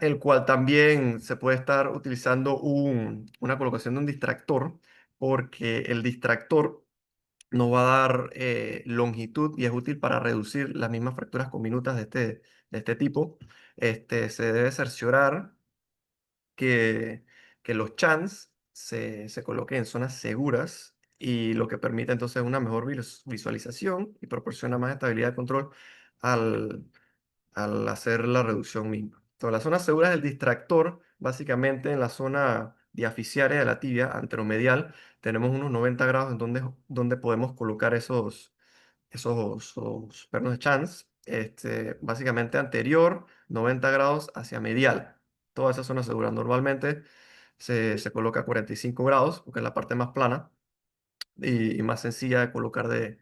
el cual también se puede estar utilizando una colocación de un distractor, porque el distractor nos va a dar longitud y es útil para reducir las mismas fracturas comminutas de este tipo. Se debe cerciorar que, que los chans se coloquen en zonas seguras, y lo que permite entonces una mejor visualización y proporciona más estabilidad de control al, al hacer la reducción misma. Entonces, las zonas seguras del distractor, básicamente en la zona diaficiaria de la tibia anteromedial, tenemos unos 90 grados en donde podemos colocar esos pernos de Chance. Básicamente anterior, 90 grados hacia medial. Toda esa zona segura. Normalmente se coloca a 45 grados, porque es la parte más plana y más sencilla de colocar de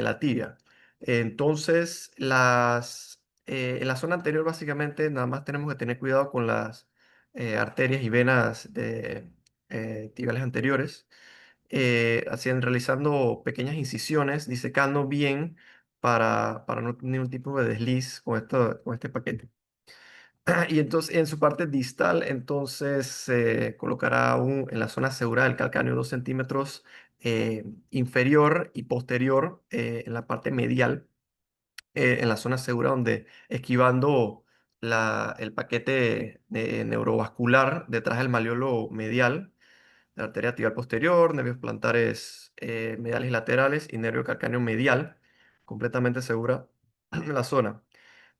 la tibia. Entonces, en la zona anterior, básicamente, nada más tenemos que tener cuidado con las arterias y venas tibiales anteriores, realizando pequeñas incisiones, disecando bien para no tener ningún tipo de desliz con este paquete. Y entonces, en su parte distal, entonces se colocará en la zona segura del calcáneo 2 centímetros inferior y posterior, en la parte medial, en la zona segura, donde esquivando el paquete neurovascular detrás del malleolo medial, la arteria tibial posterior, nervios plantares mediales y laterales y nervio calcáneo medial, completamente segura en la zona.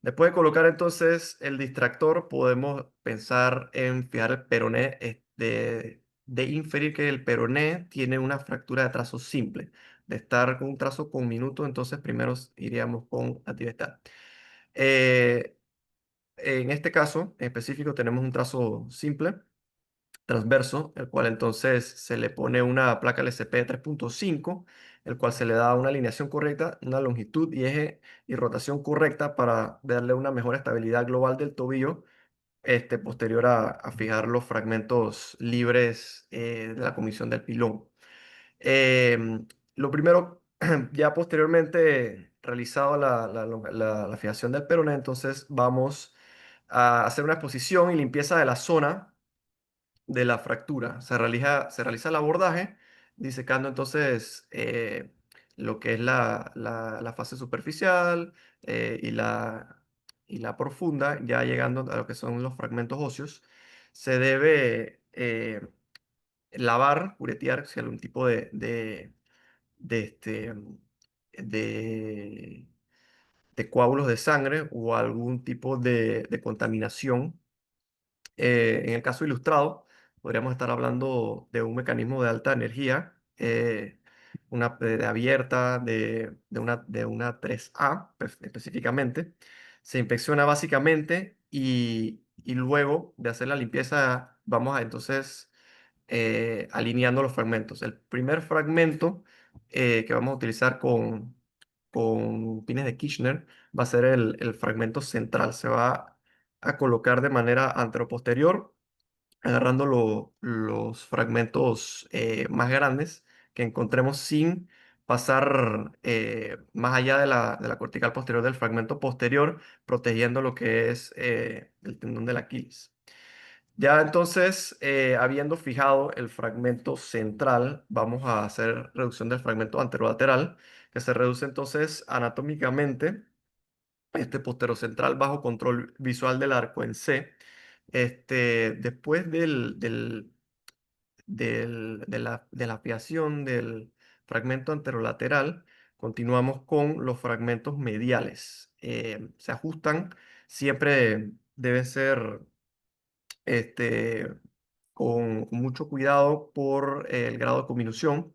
Después de colocar entonces el distractor, podemos pensar en fijar el peroné, de inferir que el peroné tiene una fractura de trazo simple. De estar con un trazo con minuto, entonces primero iríamos con la tibia. En este caso en específico tenemos un trazo simple transverso, el cual entonces se le pone una placa LCP de 3.5, el cual se le da una alineación correcta, una longitud y eje y rotación correcta para darle una mejor estabilidad global del tobillo, posterior a fijar los fragmentos libres de la comisión del pilón. Lo primero, ya posteriormente realizado la fijación del peroné, entonces vamos a hacer una exposición y limpieza de la zona de la fractura. Se realiza el abordaje, disecando entonces lo que es la fase superficial y la profunda, ya llegando a lo que son los fragmentos óseos. Se debe lavar, curetear, si algún tipo de, este, de, de coágulos de sangre o algún tipo de contaminación. En el caso ilustrado, podríamos estar hablando de un mecanismo de alta energía, una abierta de una 3A específicamente. Se inspecciona básicamente y luego de hacer la limpieza vamos a entonces alineando los fragmentos. El primer fragmento que vamos a utilizar con pines de Kirchner va a ser el fragmento central. Se va a colocar de manera anteroposterior, agarrando los fragmentos más grandes que encontremos sin pasar más allá de la cortical posterior del fragmento posterior, protegiendo lo que es el tendón del Aquiles. Ya entonces, habiendo fijado el fragmento central, vamos a hacer reducción del fragmento anterolateral, que se reduce entonces anatómicamente posterocentral bajo control visual del arco en C. Después de la fijación del fragmento anterolateral, continuamos con los fragmentos mediales. Se ajustan, siempre debe ser con mucho cuidado por el grado de conminución.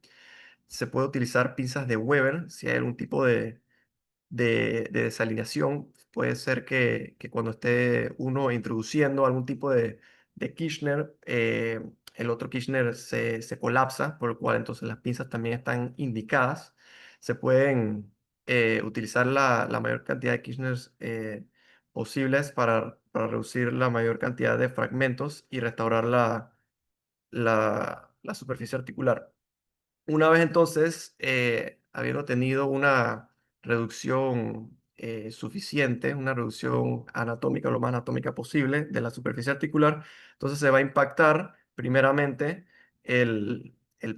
Se puede utilizar pinzas de Weber si hay algún tipo de desalineación. Puede ser que cuando esté uno introduciendo algún tipo de Kirchner, el otro Kirchner se colapsa, por lo cual entonces las pinzas también están indicadas. Se pueden utilizar la mayor cantidad de Kirchners posibles para reducir la mayor cantidad de fragmentos y restaurar la superficie articular. Una vez entonces, habiendo tenido una reducción suficiente, una reducción anatómica, lo más anatómica posible de la superficie articular, entonces se va a impactar primeramente el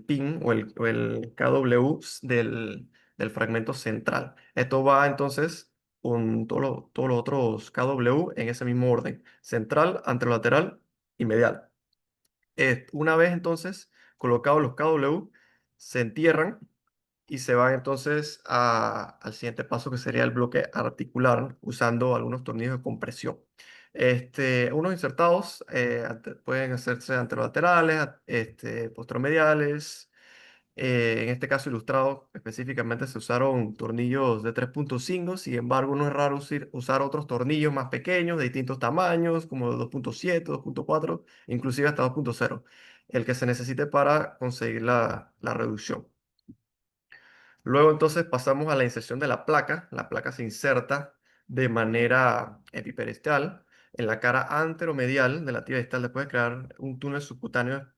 pin o el KW del fragmento central. Esto va entonces con todos los otros KW en ese mismo orden: central, anterolateral y medial. Una vez entonces colocados los KW, se entierran y se van entonces al siguiente paso, que sería el bloque articular, usando algunos tornillos de compresión. Unos insertados pueden hacerse anterolaterales, posteromediales. En este caso ilustrado específicamente se usaron tornillos de 3.5. Sin embargo, no es raro usar otros tornillos más pequeños de distintos tamaños, como de 2.7, 2.4, inclusive hasta 2.0, el que se necesite para conseguir la reducción. Luego entonces pasamos a la inserción de la placa. La placa se inserta de manera epiperestal en la cara anteromedial de la tibia distal. Después de crear un túnel subcutáneo,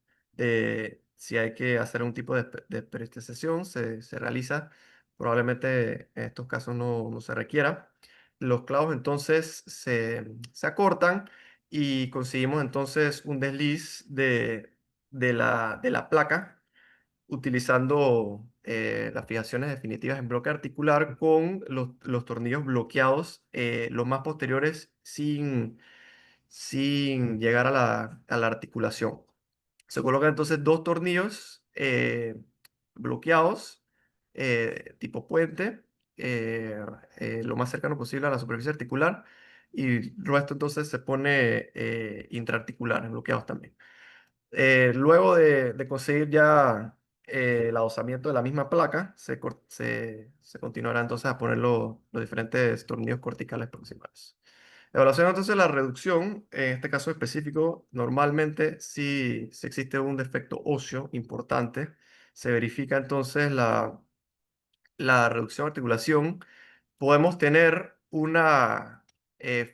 si hay que hacer un tipo de peristeciación, se realiza. Probablemente en estos casos no se requiera. Los clavos entonces se acortan y conseguimos entonces un desliz de la placa, utilizando las fijaciones definitivas en bloque articular con los tornillos bloqueados, los más posteriores, sin llegar a la articulación. Se colocan entonces dos tornillos bloqueados, tipo puente, lo más cercano posible a la superficie articular, y el resto entonces se pone intraarticular, bloqueados también. Luego de conseguir ya el adosamiento de la misma placa, se continuará entonces a poner los diferentes tornillos corticales proximales. Evaluación entonces de la reducción. En este caso específico, normalmente si existe un defecto óseo importante, se verifica entonces la reducción de articulación, podemos tener una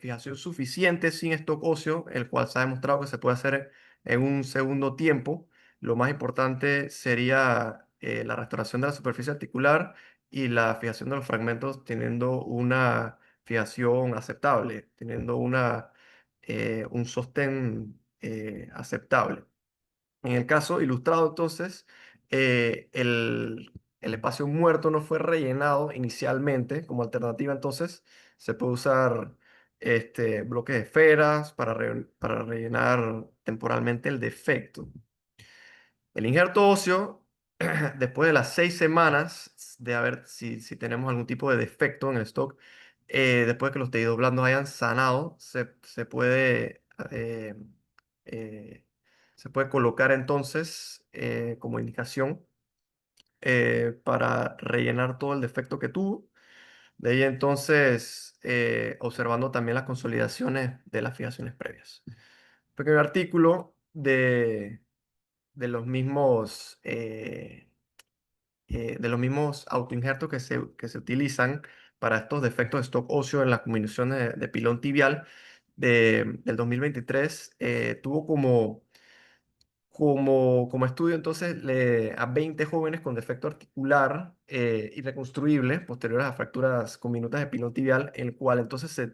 fijación suficiente sin stock óseo, el cual se ha demostrado que se puede hacer en un segundo tiempo. Lo más importante sería la restauración de la superficie articular y la fijación de los fragmentos teniendo una fijación aceptable, teniendo un sostén aceptable. En el caso ilustrado, entonces, el espacio muerto no fue rellenado inicialmente. Como alternativa, entonces, se puede usar bloques de esferas para rellenar temporalmente el defecto. El injerto óseo, después de las 6 semanas de ver si tenemos algún tipo de defecto en el stock, después de que los tejidos blandos hayan sanado, se puede, eh, se puede colocar entonces como indicación para rellenar todo el defecto que tuvo. De ahí entonces, observando también las consolidaciones de las fijaciones previas. Pequeño artículo de los mismos, autoinjertos que se utilizan para estos defectos de stock óseo en las combinaciones de pilón tibial del 2023. Tuvo como estudio entonces a 20 jóvenes con defecto articular irreconstruible posteriores a fracturas conminutas de pilón tibial, en el cual entonces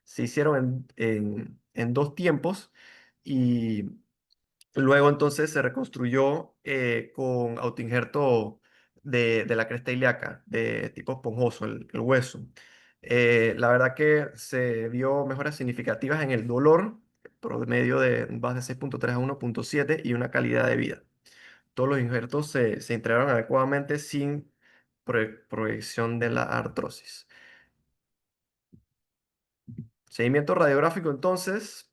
se hicieron en 2 tiempos y luego entonces se reconstruyó con autoinjerto de la cresta ilíaca, de tipo esponjoso, el hueso. La verdad que se vio mejoras significativas en el dolor, promedio de un VAS de 6.3 a 1.7 y una calidad de vida. Todos los injertos se integraron adecuadamente sin proyección de la artrosis. Seguimiento radiográfico, entonces,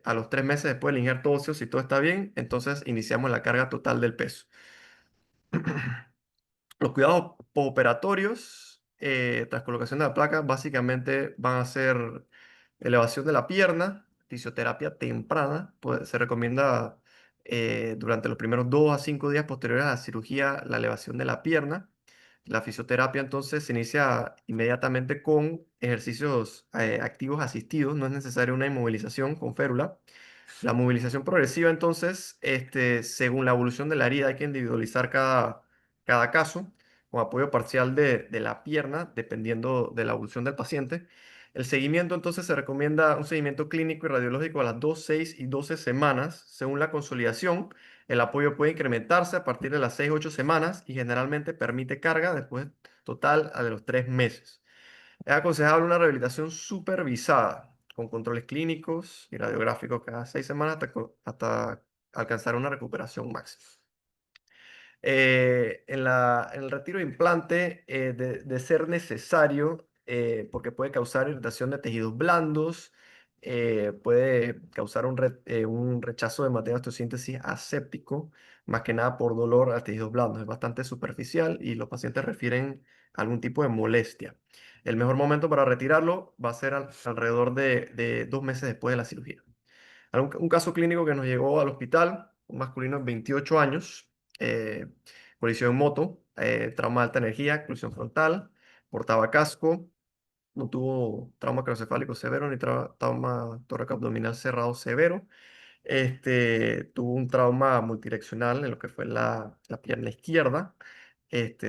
a los 3 meses después del injerto óseo, si todo está bien, entonces iniciamos la carga total del peso. Los cuidados pooperatorios tras colocación de la placa básicamente van a ser elevación de la pierna, fisioterapia temprana, pues se recomienda durante los primeros 2 a 5 días posteriores a la cirugía la elevación de la pierna. La fisioterapia entonces se inicia inmediatamente con ejercicios activos asistidos, no es necesaria una inmovilización con férula. La movilización progresiva entonces, según la evolución de la herida, hay que individualizar cada caso con apoyo parcial de la pierna, dependiendo de la evolución del paciente. El seguimiento entonces se recomienda un seguimiento clínico y radiológico a las 2, 6 y 12 semanas. Según la consolidación, el apoyo puede incrementarse a partir de las 6, 8 semanas y generalmente permite carga después total a de los 3 meses. Es aconsejable una rehabilitación supervisada con controles clínicos y radiográficos cada 6 semanas hasta alcanzar una recuperación máxima. En el retiro de implante, de ser necesario, porque puede causar irritación de tejidos blandos, puede causar un rechazo de materia de osteosíntesis aséptico, más que nada por dolor a tejidos blandos. Es bastante superficial y los pacientes refieren a algún tipo de molestia. El mejor momento para retirarlo va a ser alrededor de 2 meses después de la cirugía. Un caso clínico que nos llegó al hospital, un masculino de 28 años, eh, colisión en moto, trauma de alta energía, colisión frontal, portaba casco, no tuvo trauma craneoencefálico severo ni trauma tóraco-abdominal cerrado severo. Tuvo un trauma multidireccional en lo que fue la pierna izquierda.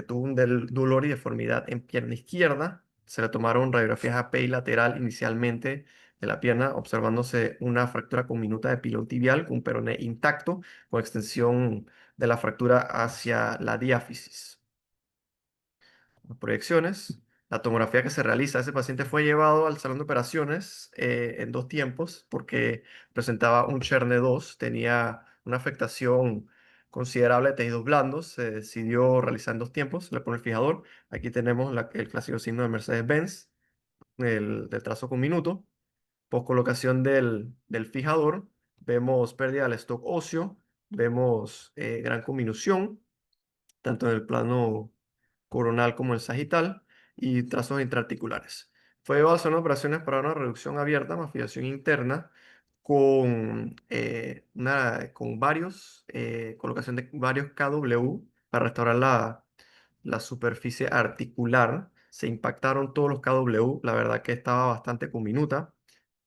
Tuvo un dolor y deformidad en pierna izquierda. Se le tomaron radiografías API lateral inicialmente de la pierna, observándose una fractura conminuta de pilón tibial con un peroné intacto, con extensión de la fractura hacia la diáfisis. Las proyecciones. La tomografía que se realiza, ese paciente fue llevado al salón de operaciones en 2 tiempos porque presentaba un Cherne 2, tenía una afectación considerable de tejidos blandos. Se decidió realizar en 2 tiempos, le pone el fijador. Aquí tenemos el clásico signo de Mercedes-Benz, del trazo con minuto. Post colocación del fijador, vemos pérdida del stock óseo, vemos gran conminución, tanto en el plano coronal como el sagital, y trazos intraarticulares. Fue llevado a zona de operaciones para una reducción abierta, masticación interna, con varios, colocación de varios KW para restaurar la superficie articular, se impactaron todos los KW, la verdad que estaba bastante con minuta,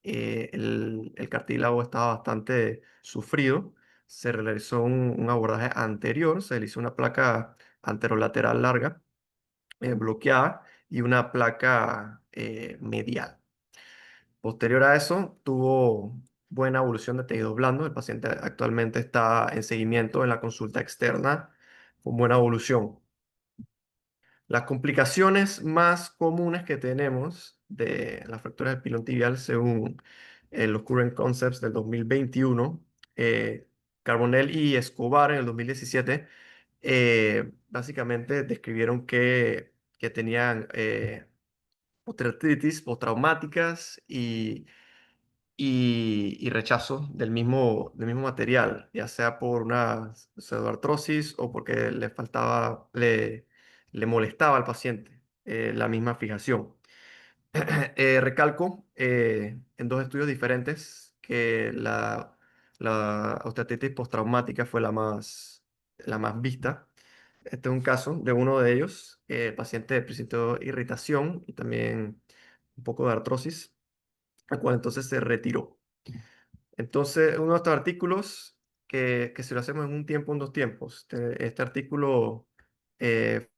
el cartílago estaba bastante sufrido, se realizó un abordaje anterior, se realizó una placa anterolateral larga, bloqueada, y una placa medial. Posterior a eso, tuvo buena evolución de tejidos blandos. El paciente actualmente está en seguimiento en la consulta externa con buena evolución. Las complicaciones más comunes que tenemos de las fracturas del pilón tibial, según los Current Concepts del 2021, Carbonell y Escobar en el 2017, básicamente describieron que tenían osteoartritis postraumáticas y rechazo del mismo material, ya sea por una pseudoartrosis o porque le molestaba al paciente la misma fijación. Recalco en dos estudios diferentes que la osteoartritis postraumática fue la más vista. Este es un caso de uno de ellos. El paciente presentó irritación y también un poco de artrosis, el cual entonces se retiró. Entonces, uno de estos artículos que si lo hacemos en un tiempo, en dos tiempos. Este artículo eh,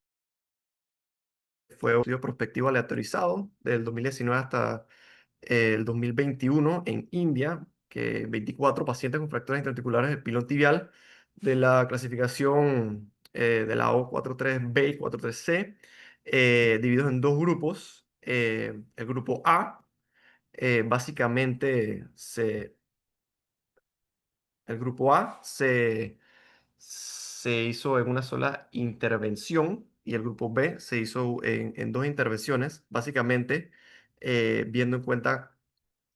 fue un estudio prospectivo aleatorizado del 2019 hasta el 2021 en India, que 24 pacientes con fracturas interarticulares del pilón tibial de la clasificación de la O43B y 43C, divididos en dos grupos. El grupo A, básicamente el grupo A se hizo en una sola intervención y el grupo B se hizo en dos intervenciones, básicamente viendo en cuenta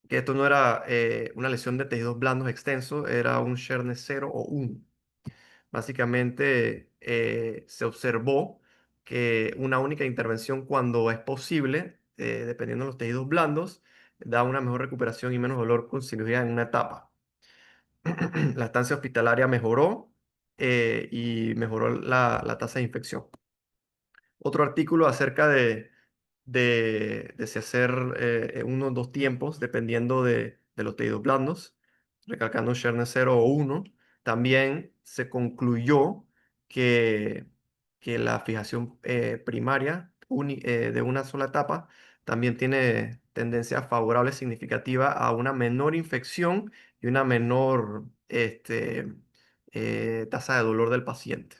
que esto no era una lesión de tejidos blandos extensos, era un Shearness 0 o 1. Básicamente se observó que una única intervención cuando es posible, dependiendo de los tejidos blandos, da una mejor recuperación y menos dolor con cirugía en una etapa. La estancia hospitalaria mejoró y mejoró la tasa de infección. Otro artículo acerca de si hacer uno o dos tiempos dependiendo de los tejidos blandos, recalcando Shearness 0 o 1. También se concluyó que, que la fijación primaria de una sola etapa también tiene tendencia favorable significativa a una menor infección y una menor tasa de dolor del paciente.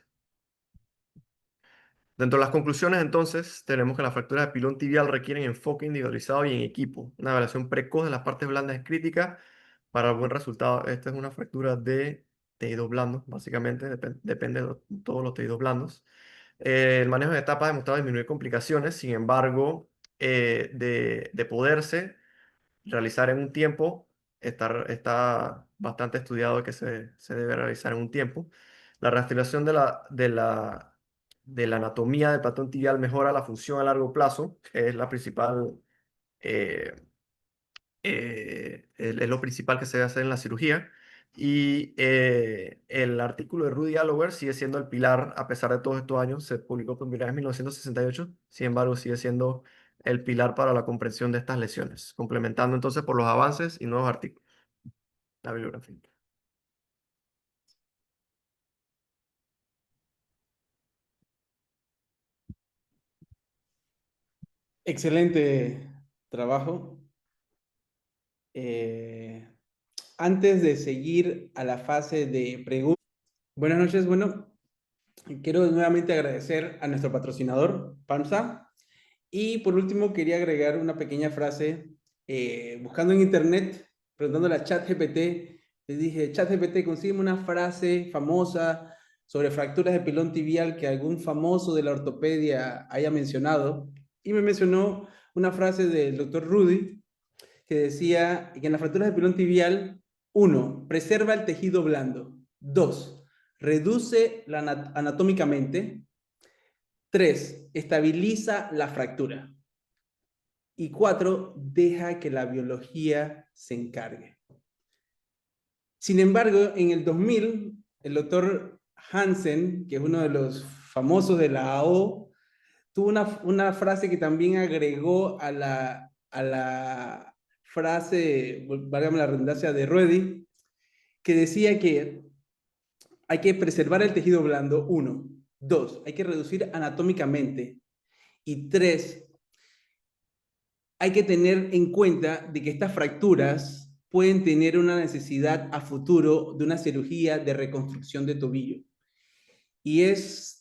Dentro de las conclusiones, entonces, tenemos que las fracturas de pilón tibial requieren enfoque individualizado y en equipo. Una evaluación precoz de las partes blandas es crítica para el buen resultado. Esta es una fractura de tejidos blandos, básicamente, depende de todos los tejidos blandos. El manejo de etapas ha demostrado disminuir complicaciones, sin embargo, de poderse realizar en un tiempo, está bastante estudiado que se debe realizar en un tiempo. La restauración de la anatomía del platón tibial mejora la función a largo plazo, que es la principal, es lo principal que se debe hacer en la cirugía. Y el artículo de Rudy Allower sigue siendo el pilar, a pesar de todos estos años, se publicó por primera vez en 1968, sin embargo sigue siendo el pilar para la comprensión de estas lesiones, complementando entonces por los avances y nuevos artículos. La bibliografía. Excelente trabajo. Antes de seguir a la fase de preguntas, buenas noches. Bueno, quiero nuevamente agradecer a nuestro patrocinador, PAMSA. Y por último, quería agregar una pequeña frase. Buscando en internet, preguntándole a ChatGPT, les dije, ChatGPT, consígueme una frase famosa sobre fracturas de pilón tibial que algún famoso de la ortopedia haya mencionado. Y me mencionó una frase del doctor Rudy, que decía que en las fracturas de pilón tibial, 1, preserva el tejido blando. 2, reduce anatómicamente. 3, estabiliza la fractura. Y 4, deja que la biología se encargue. Sin embargo, en el 2000, el doctor Hansen, que es uno de los famosos de la AO, tuvo una frase que también agregó a la frase, válgame la redundancia, de Ruedi, que decía que hay que preservar el tejido blando, 1. 2, hay que reducir anatómicamente. Y 3, hay que tener en cuenta de que estas fracturas pueden tener una necesidad a futuro de una cirugía de reconstrucción de tobillo. Y es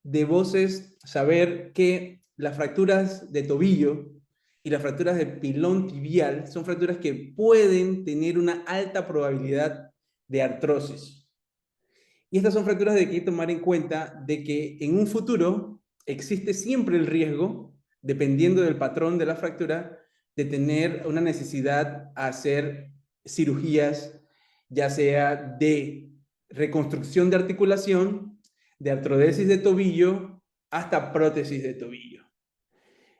de voces saber que las fracturas de tobillo y las fracturas de pilón tibial son fracturas que pueden tener una alta probabilidad de artrosis. Y estas son fracturas de que hay que tomar en cuenta de que en un futuro existe siempre el riesgo, dependiendo del patrón de la fractura, de tener una necesidad a hacer cirugías, ya sea de reconstrucción de articulación, de artrodesis de tobillo, hasta prótesis de tobillo.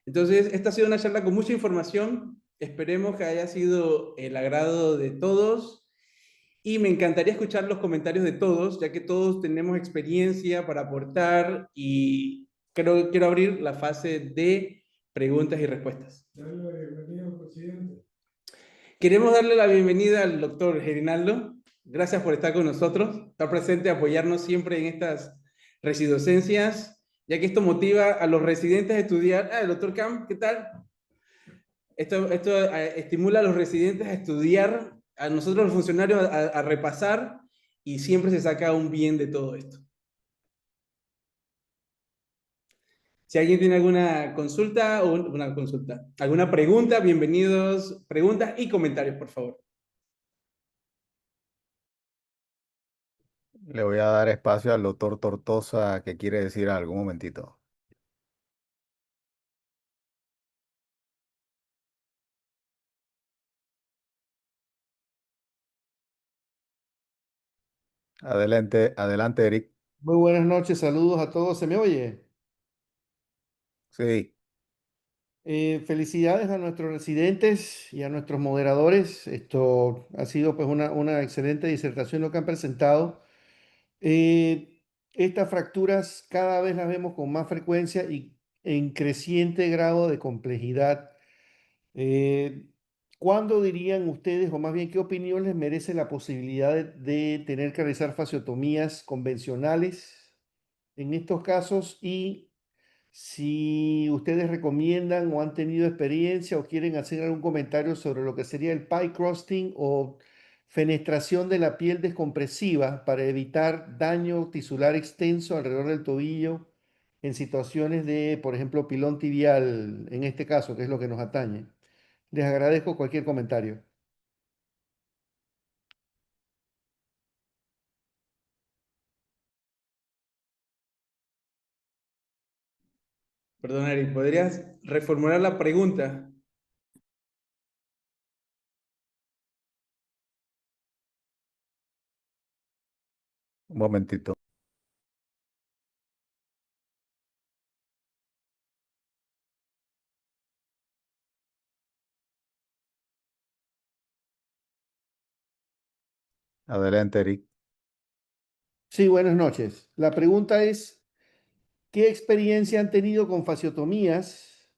Entonces, esta ha sido una charla con mucha información. Esperemos que haya sido el agrado de todos. Y me encantaría escuchar los comentarios de todos, ya que todos tenemos experiencia para aportar y quiero abrir la fase de preguntas y respuestas. Dale la bienvenida al presidente. Queremos darle la bienvenida al doctor Gerinaldo. Gracias por estar con nosotros, estar presente, apoyarnos siempre en estas residocencias, ya que esto motiva a los residentes a estudiar. El doctor Cam, ¿qué tal? Esto estimula a los residentes a estudiar, a nosotros los funcionarios a repasar, y siempre se saca un bien de todo esto. Si alguien tiene alguna consulta o alguna pregunta, bienvenidos, preguntas y comentarios, por favor. Le voy a dar espacio al doctor Tortosa que quiere decir algo. Un momentito. Adelante, adelante, Eric. Muy buenas noches, saludos a todos. ¿Se me oye? Sí, Felicidades a nuestros residentes y a nuestros moderadores. Esto ha sido pues una excelente disertación lo que han presentado. Estas fracturas cada vez las vemos con más frecuencia y en creciente grado de complejidad. ¿Cuándo dirían ustedes, o más bien qué opinión les merece la posibilidad de tener que realizar fasciotomías convencionales en estos casos? Y si ustedes recomiendan o han tenido experiencia o quieren hacer algún comentario sobre lo que sería el pie crusting o fenestración de la piel descompresiva para evitar daño tisular extenso alrededor del tobillo en situaciones de, por ejemplo, pilón tibial, en este caso, que es lo que nos atañe. Les agradezco cualquier comentario. Perdón, Eric, ¿podrías reformular la pregunta? un momentito. Adelante, Eric. Sí, buenas noches. La pregunta es, ¿qué experiencia han tenido con fasciotomías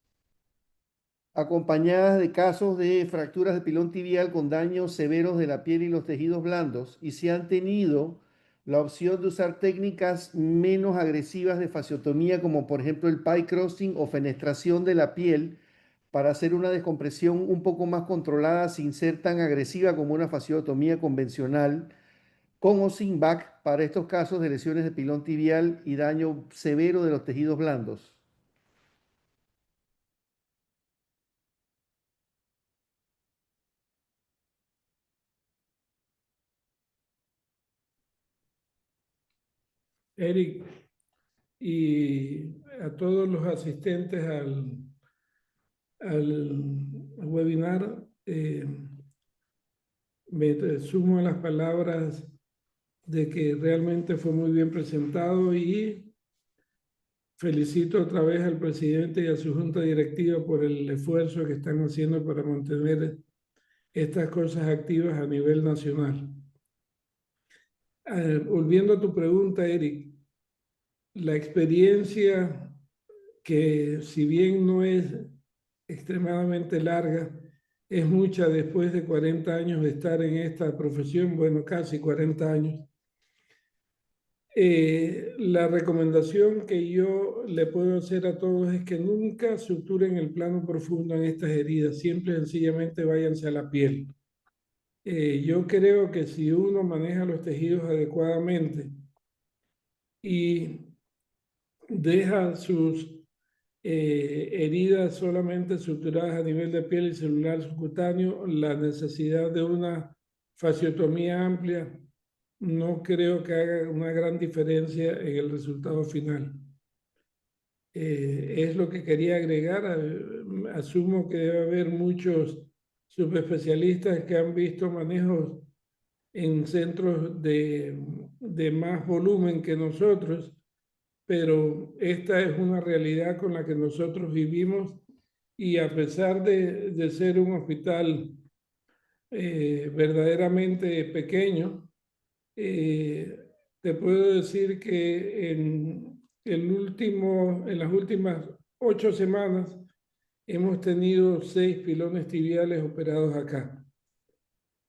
acompañadas de casos de fracturas de pilón tibial con daños severos de la piel y los tejidos blandos? Y si han tenido la opción de usar técnicas menos agresivas de fasciotomía, como por ejemplo el pie crusting o fenestración de la piel, para hacer una descompresión un poco más controlada sin ser tan agresiva como una fasciotomía convencional, con o sin back para estos casos de lesiones de pilón tibial y daño severo de los tejidos blandos. Eric, y a todos los asistentes al webinar, me sumo a las palabras de que realmente fue muy bien presentado y felicito otra vez al presidente y a su junta directiva por el esfuerzo que están haciendo para mantener estas cosas activas a nivel nacional. Volviendo a tu pregunta, Eric, la experiencia que si bien no es extremadamente larga, es mucha después de 40 años de estar en esta profesión, bueno, casi 40 años. La recomendación que yo le puedo hacer a todos es que nunca suturen el plano profundo en estas heridas, siempre sencillamente váyanse a la piel. Yo creo que si uno maneja los tejidos adecuadamente y deja sus heridas solamente suturadas a nivel de piel y celular subcutáneo, la necesidad de una fasciotomía amplia no creo que haga una gran diferencia en el resultado final. Es lo que quería agregar. Asumo que debe haber muchos subespecialistas que han visto manejos en centros de más volumen que nosotros, pero esta es una realidad con la que nosotros vivimos y a pesar de ser un hospital verdaderamente pequeño, te puedo decir que en las últimas 8 semanas hemos tenido 6 pilones tibiales operados acá.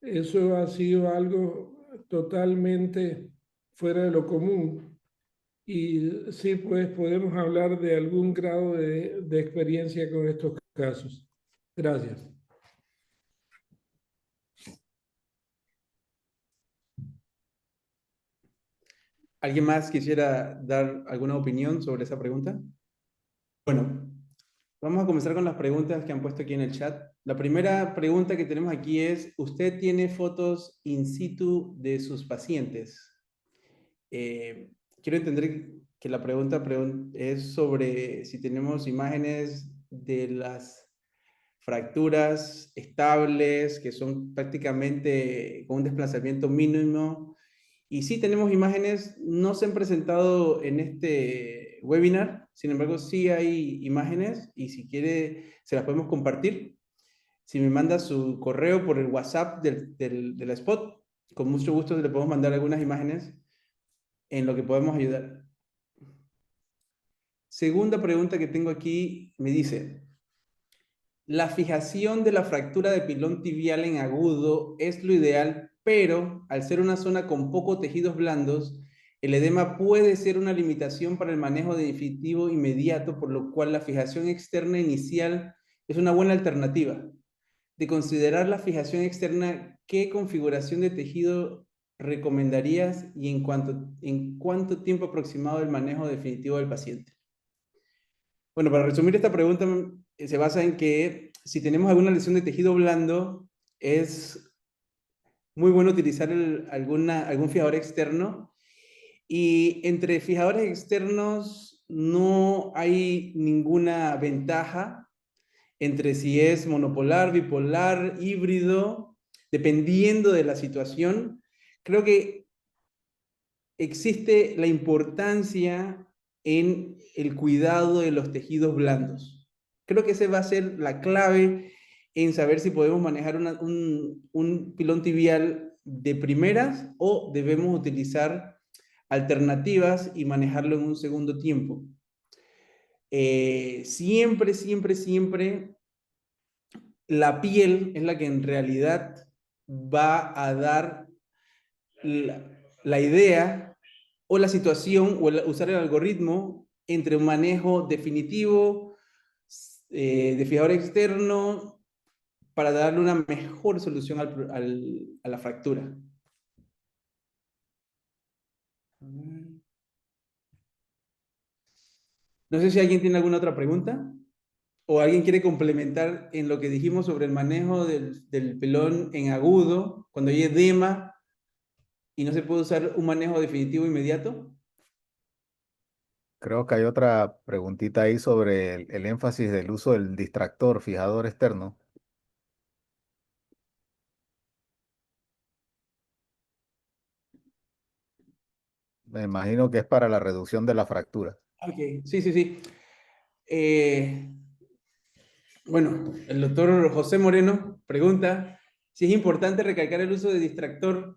Eso ha sido algo totalmente fuera de lo común. Y sí, pues podemos hablar de algún grado de experiencia con estos casos. Gracias. ¿Alguien más quisiera dar alguna opinión sobre esa pregunta? Bueno, vamos a comenzar con las preguntas que han puesto aquí en el chat. La primera pregunta que tenemos aquí es, ¿usted tiene fotos in situ de sus pacientes? Quiero entender que la pregunta es sobre si tenemos imágenes de las fracturas estables, que son prácticamente con un desplazamiento mínimo. Y sí tenemos imágenes, no se han presentado en este webinar, sin embargo sí hay imágenes y si quiere se las podemos compartir. Si me manda su correo por el WhatsApp de la Spot, con mucho gusto le podemos mandar algunas imágenes en lo que podemos ayudar. Segunda pregunta que tengo aquí me dice, la fijación de la fractura de pilón tibial en agudo es lo ideal, pero al ser una zona con pocos tejidos blandos, el edema puede ser una limitación para el manejo definitivo inmediato, por lo cual la fijación externa inicial es una buena alternativa. De considerar la fijación externa, ¿qué configuración de tejido recomendarías y en cuánto tiempo aproximado el manejo definitivo del paciente? Bueno, para resumir esta pregunta, se basa en que si tenemos alguna lesión de tejido blando, es muy bueno utilizar algún fijador externo. Y entre fijadores externos no hay ninguna ventaja entre si es monopolar, bipolar, híbrido, dependiendo de la situación. Creo que existe la importancia en el cuidado de los tejidos blandos. Creo que esa va a ser la clave en saber si podemos manejar un pilón tibial de primeras o debemos utilizar alternativas y manejarlo en un segundo tiempo. Siempre, siempre, siempre la piel es la que en realidad va a dar la idea o la situación o usar el algoritmo entre un manejo definitivo de fijador externo para darle una mejor solución a la fractura. No sé si alguien tiene alguna otra pregunta o alguien quiere complementar en lo que dijimos sobre el manejo del pilón en agudo, cuando hay edema y no se puede usar un manejo definitivo inmediato. Creo que hay otra preguntita ahí sobre el énfasis del uso del distractor, fijador externo. Me imagino que es para la reducción de la fractura. Ok, sí, sí, sí. Bueno, el doctor José Moreno pregunta si es importante recalcar el uso de distractor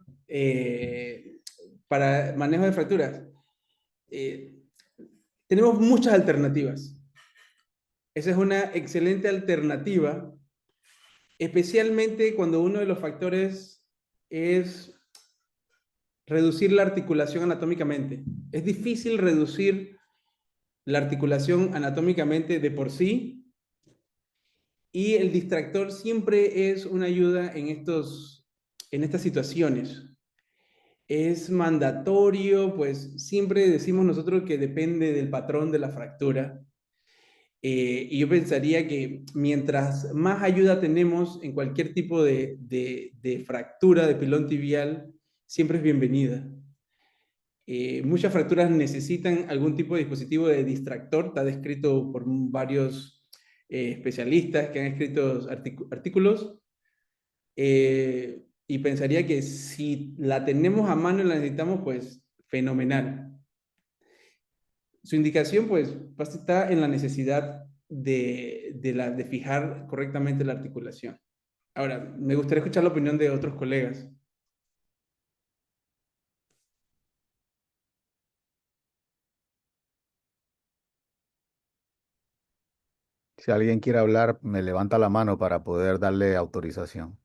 para manejo de fracturas. Tenemos muchas alternativas. Esa es una excelente alternativa, especialmente cuando uno de los factores es reducir la articulación anatómicamente. Es difícil reducir la articulación anatómicamente de por sí, y el distractor siempre es una ayuda en estas situaciones. Es mandatorio, pues siempre decimos nosotros que depende del patrón de la fractura. Y yo pensaría que mientras más ayuda tenemos en cualquier tipo de fractura de pilón tibial, siempre es bienvenida. Muchas fracturas necesitan algún tipo de dispositivo de distractor, está descrito por varios especialistas que han escrito artículos, y pensaría que si la tenemos a mano y la necesitamos, pues fenomenal. Su indicación, pues, está en la necesidad de fijar correctamente la articulación. Ahora, me gustaría escuchar la opinión de otros colegas. Si alguien quiere hablar, me levanta la mano para poder darle autorización.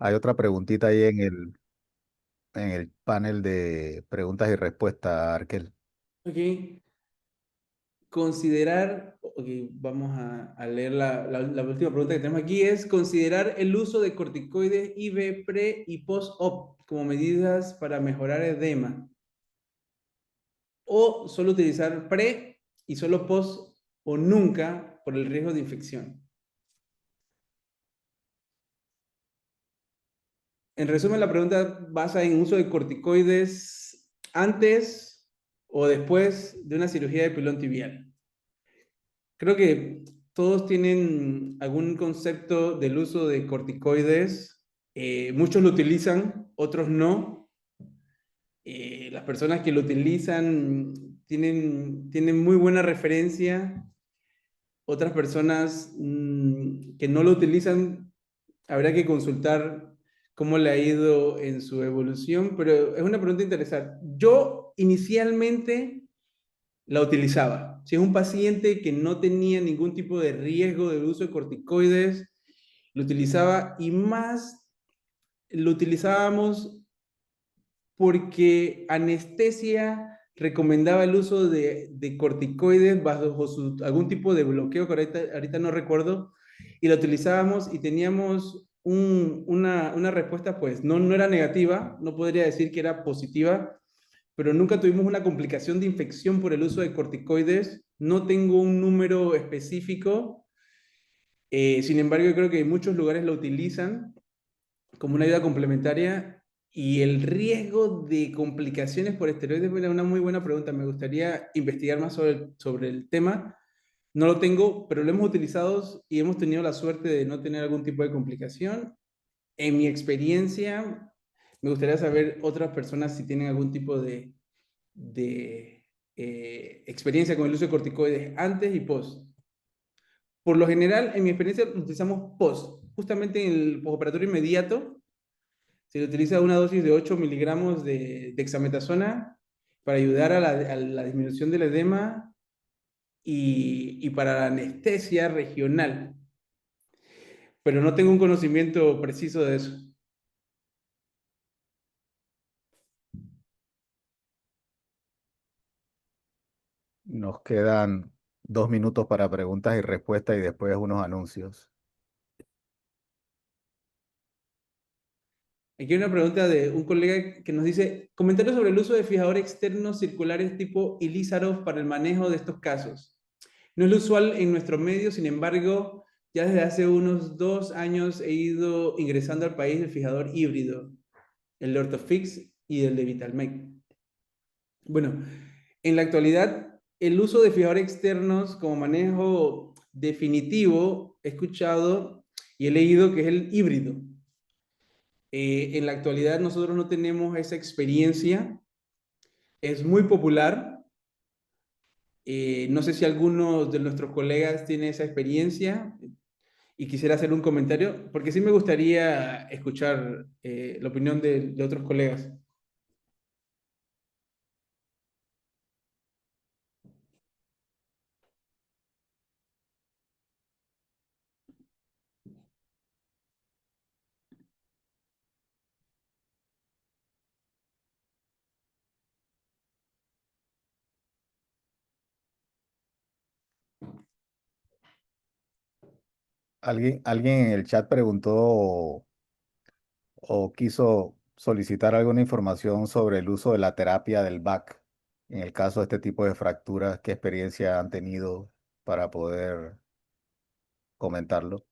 Hay otra preguntita ahí en el panel de preguntas y respuestas, Arkel. Ok. Vamos a leer la última pregunta que tenemos aquí, es considerar el uso de corticoides IV pre y post-op como medidas para mejorar edema, o solo utilizar pre y solo post o nunca por el riesgo de infección. En resumen, la pregunta basa en uso de corticoides antes o después de una cirugía de pilón tibial. Creo que todos tienen algún concepto del uso de corticoides. Muchos lo utilizan, otros no. Las personas que lo utilizan tienen muy buena referencia. Otras personas que no lo utilizan, habrá que consultar cómo le ha ido en su evolución, pero es una pregunta interesante. Yo inicialmente la utilizaba. Si es un paciente que no tenía ningún tipo de riesgo del uso de corticoides, lo utilizaba, y más lo utilizábamos porque anestesia recomendaba el uso de corticoides bajo algún tipo de bloqueo que ahorita no recuerdo, y lo utilizábamos y teníamos una respuesta, pues no era negativa, no podría decir que era positiva, pero nunca tuvimos una complicación de infección por el uso de corticoides. No tengo un número específico, sin embargo, yo creo que en muchos lugares lo utilizan como una ayuda complementaria, y el riesgo de complicaciones por esteroides es una muy buena pregunta. Me gustaría investigar más sobre el tema. No lo tengo, pero lo hemos utilizado y hemos tenido la suerte de no tener algún tipo de complicación. En mi experiencia, me gustaría saber otras personas si tienen algún tipo de experiencia con el uso de corticoides antes y post. Por lo general, en mi experiencia, lo utilizamos post. Justamente en el postoperatorio inmediato, se le utiliza una dosis de 8 miligramos de dexametasona para ayudar a la disminución del edema y para la anestesia regional. Pero no tengo un conocimiento preciso de eso. Nos quedan 2 minutos para preguntas y respuestas y después unos anuncios. Aquí hay una pregunta de un colega que nos dice: comentarios sobre el uso de fijadores externos circulares tipo Ilizarov para el manejo de estos casos. No es lo usual en nuestro medio, sin embargo, ya desde hace unos 2 años he ido ingresando al país el fijador híbrido, el de Orthofix y el de Vitalmec. Bueno, en la actualidad, el uso de fijadores externos como manejo definitivo, he escuchado y he leído que es el híbrido. En la actualidad nosotros no tenemos esa experiencia. Es muy popular. No sé si algunos de nuestros colegas tienen esa experiencia y quisiera hacer un comentario, porque sí me gustaría escuchar la opinión de otros colegas. Alguien en el chat preguntó o quiso solicitar alguna información sobre el uso de la terapia del BAC en el caso de este tipo de fracturas. ¿Qué experiencia han tenido para poder comentarlo?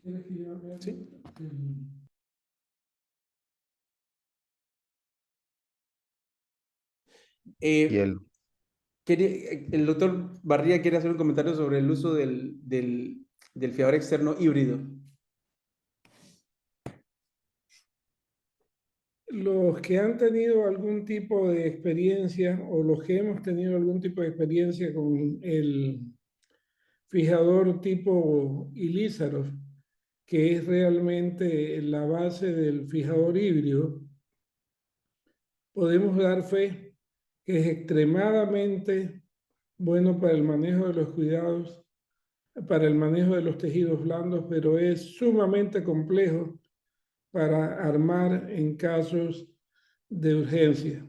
¿Quieres que yo haga Sí. el- Y el, El doctor Barría quiere hacer un comentario sobre el uso del fiador externo híbrido. Los que han tenido algún tipo de experiencia o los que hemos tenido algún tipo de experiencia con el fijador tipo Ilízaros, que es realmente la base del fijador híbrido, podemos dar fe que es extremadamente bueno para el manejo de los cuidados, para el manejo de los tejidos blandos, pero es sumamente complejo para armar en casos de urgencia.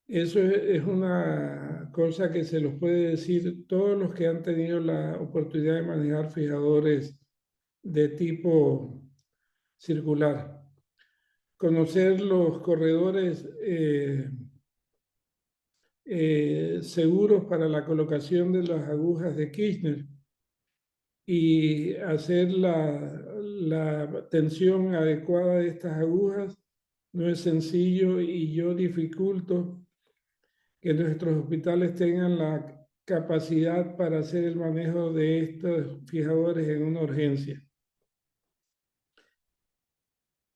Eso es una cosa que se los puede decir todos los que han tenido la oportunidad de manejar fijadores de tipo circular. Conocer los corredores seguros para la colocación de las agujas de Kirchner y hacer la tensión adecuada de estas agujas no es sencillo, y yo dificulto que nuestros hospitales tengan la capacidad para hacer el manejo de estos fijadores en una urgencia.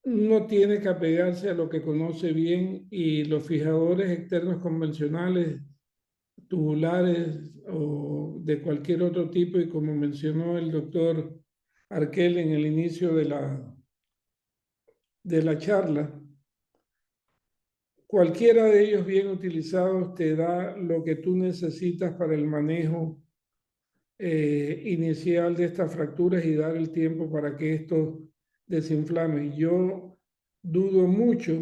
Uno tiene que apegarse a lo que conoce bien, y los fijadores externos convencionales, tubulares o de cualquier otro tipo, y como mencionó el doctor Arquel en el inicio de la charla, cualquiera de ellos bien utilizados te da lo que tú necesitas para el manejo inicial de estas fracturas y dar el tiempo para que esto desinflame. Yo dudo mucho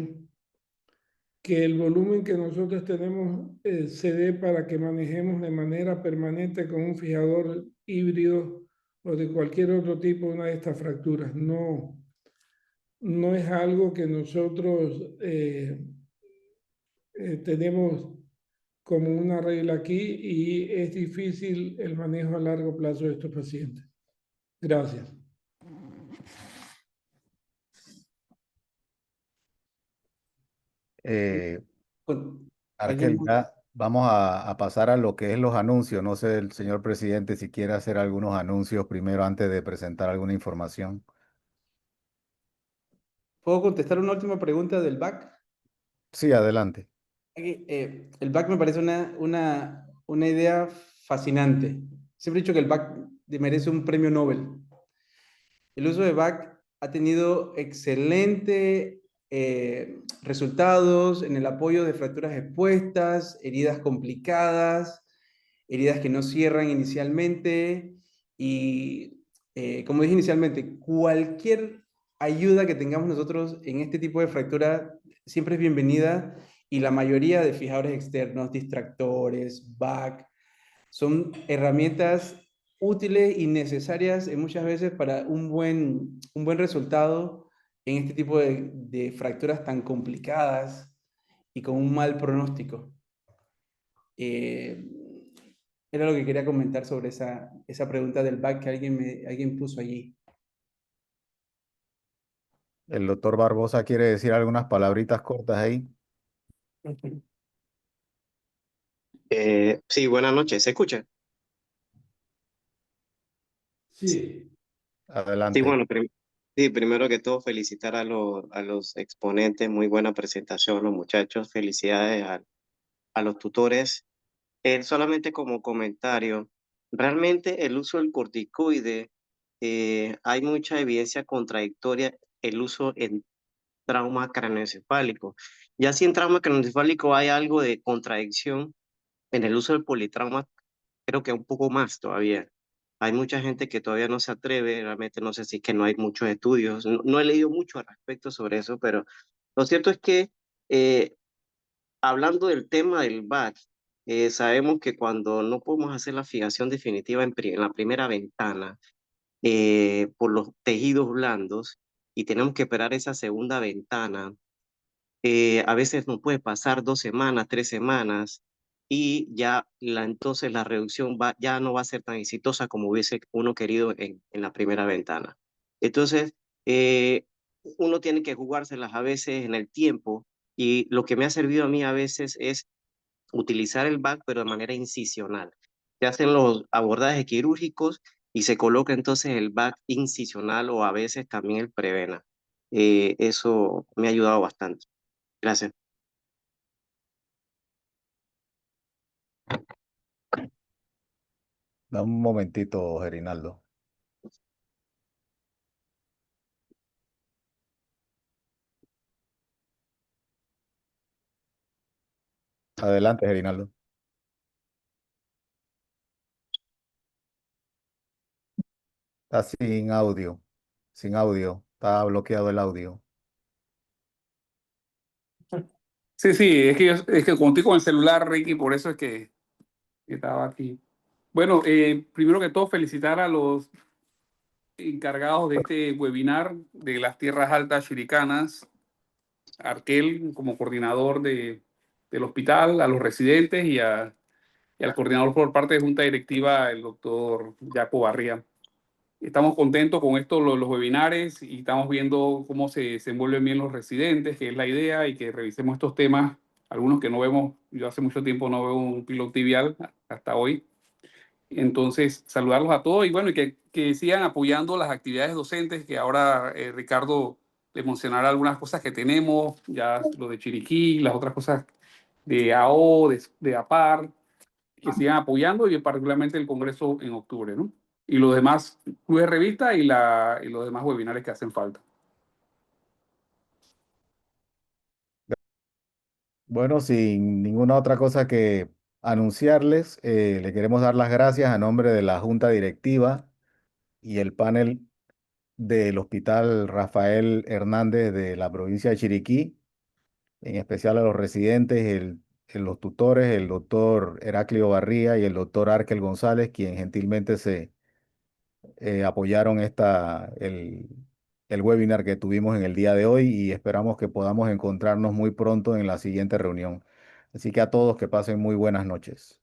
que el volumen que nosotros tenemos se dé para que manejemos de manera permanente con un fijador híbrido o de cualquier otro tipo una de estas fracturas. No, no es algo que nosotros tenemos como una regla aquí, y es difícil el manejo a largo plazo de estos pacientes. Gracias. eh, Con- ¿Alguien Arkel, más? ya vamos a pasar a lo que es los anuncios. No sé, el señor presidente, si quiere hacer algunos anuncios primero antes de presentar alguna información. ¿Puedo contestar una última pregunta del BAC? Sí, adelante. El BAC me parece una idea fascinante. Siempre he dicho que el BAC merece un premio Nobel. El uso de BAC ha tenido excelente resultados en el apoyo de fracturas expuestas, heridas complicadas, heridas que no cierran inicialmente, y como dije inicialmente, cualquier ayuda que tengamos nosotros en este tipo de fractura siempre es bienvenida, y la mayoría de fijadores externos, distractores, BAC, son herramientas útiles y necesarias muchas veces para un buen resultado en este tipo de fracturas tan complicadas y con un mal pronóstico. Eh, Era lo que quería comentar sobre esa pregunta del back que alguien puso allí. El doctor Barbosa quiere decir algunas palabritas cortas ahí. Sí, buenas noches. ¿Se escucha? Sí. Sí, Adelante. bueno, sí, primero que todo felicitar a los exponentes, muy buena presentación, los muchachos, felicidades a los tutores. Solamente como comentario, realmente el uso del corticoide, hay mucha evidencia contradictoria el uso en trauma craneoencefálico. Ya si en trauma craneoencefálico hay algo de contradicción, en el uso del politrauma creo que un poco más todavía. Hay mucha gente que todavía no se atreve, realmente no sé si es que no hay muchos estudios, no he leído mucho al respecto sobre eso, pero lo cierto es que eh, hablando del tema del back, sabemos que cuando no podemos hacer la fijación definitiva en la primera ventana, por los tejidos blandos y tenemos que esperar esa segunda ventana, a veces nos puede pasar 2 semanas, 3 semanas y ya entonces la reducción ya no va a ser tan exitosa como hubiese uno querido en la primera ventana. Entonces, uno tiene que jugárselas a veces en el tiempo y lo que me ha servido a mí a veces es utilizar el back, pero de manera incisional. Se hacen los abordajes quirúrgicos y se coloca entonces el back incisional o a veces también el prevena. Eso me ha ayudado bastante. Gracias. Da un momentito, Gerinaldo. Adelante, Gerinaldo. Está sin audio. Sin audio. Está bloqueado el audio. Sí, sí, es que como estoy con el celular, Ricky, por eso es que estaba aquí. Bueno, primero que todo, felicitar a los encargados de este webinar de las tierras altas chiricanas, Arquel como coordinador del hospital, a los residentes y al coordinador por parte de Junta Directiva, el doctor Jaco Barría. Estamos contentos con esto, los webinares, y estamos viendo cómo se envuelven bien los residentes, que es la idea, y que revisemos estos temas, algunos que no vemos. Yo hace mucho tiempo no veo un piloto tibial hasta hoy. Entonces, saludarlos a todos y bueno, y que sigan apoyando las actividades docentes, que ahora Ricardo les mencionará algunas cosas que tenemos, ya lo de Chiriquí, las otras cosas de AO, de APAR, que sigan apoyando y particularmente el Congreso en octubre, ¿no? Y los demás clubes de revista y los demás webinars que hacen falta. Bueno, sin ninguna otra cosa que anunciarles, le queremos dar las gracias a nombre de la Junta Directiva y el panel del Hospital Rafael Hernández de la provincia de Chiriquí, en especial a los residentes, los tutores, el doctor Heraclio Barría y el doctor Arkel González, quien gentilmente se apoyaron el webinar que tuvimos en el día de hoy y esperamos que podamos encontrarnos muy pronto en la siguiente reunión. Así que a todos que pasen muy buenas noches.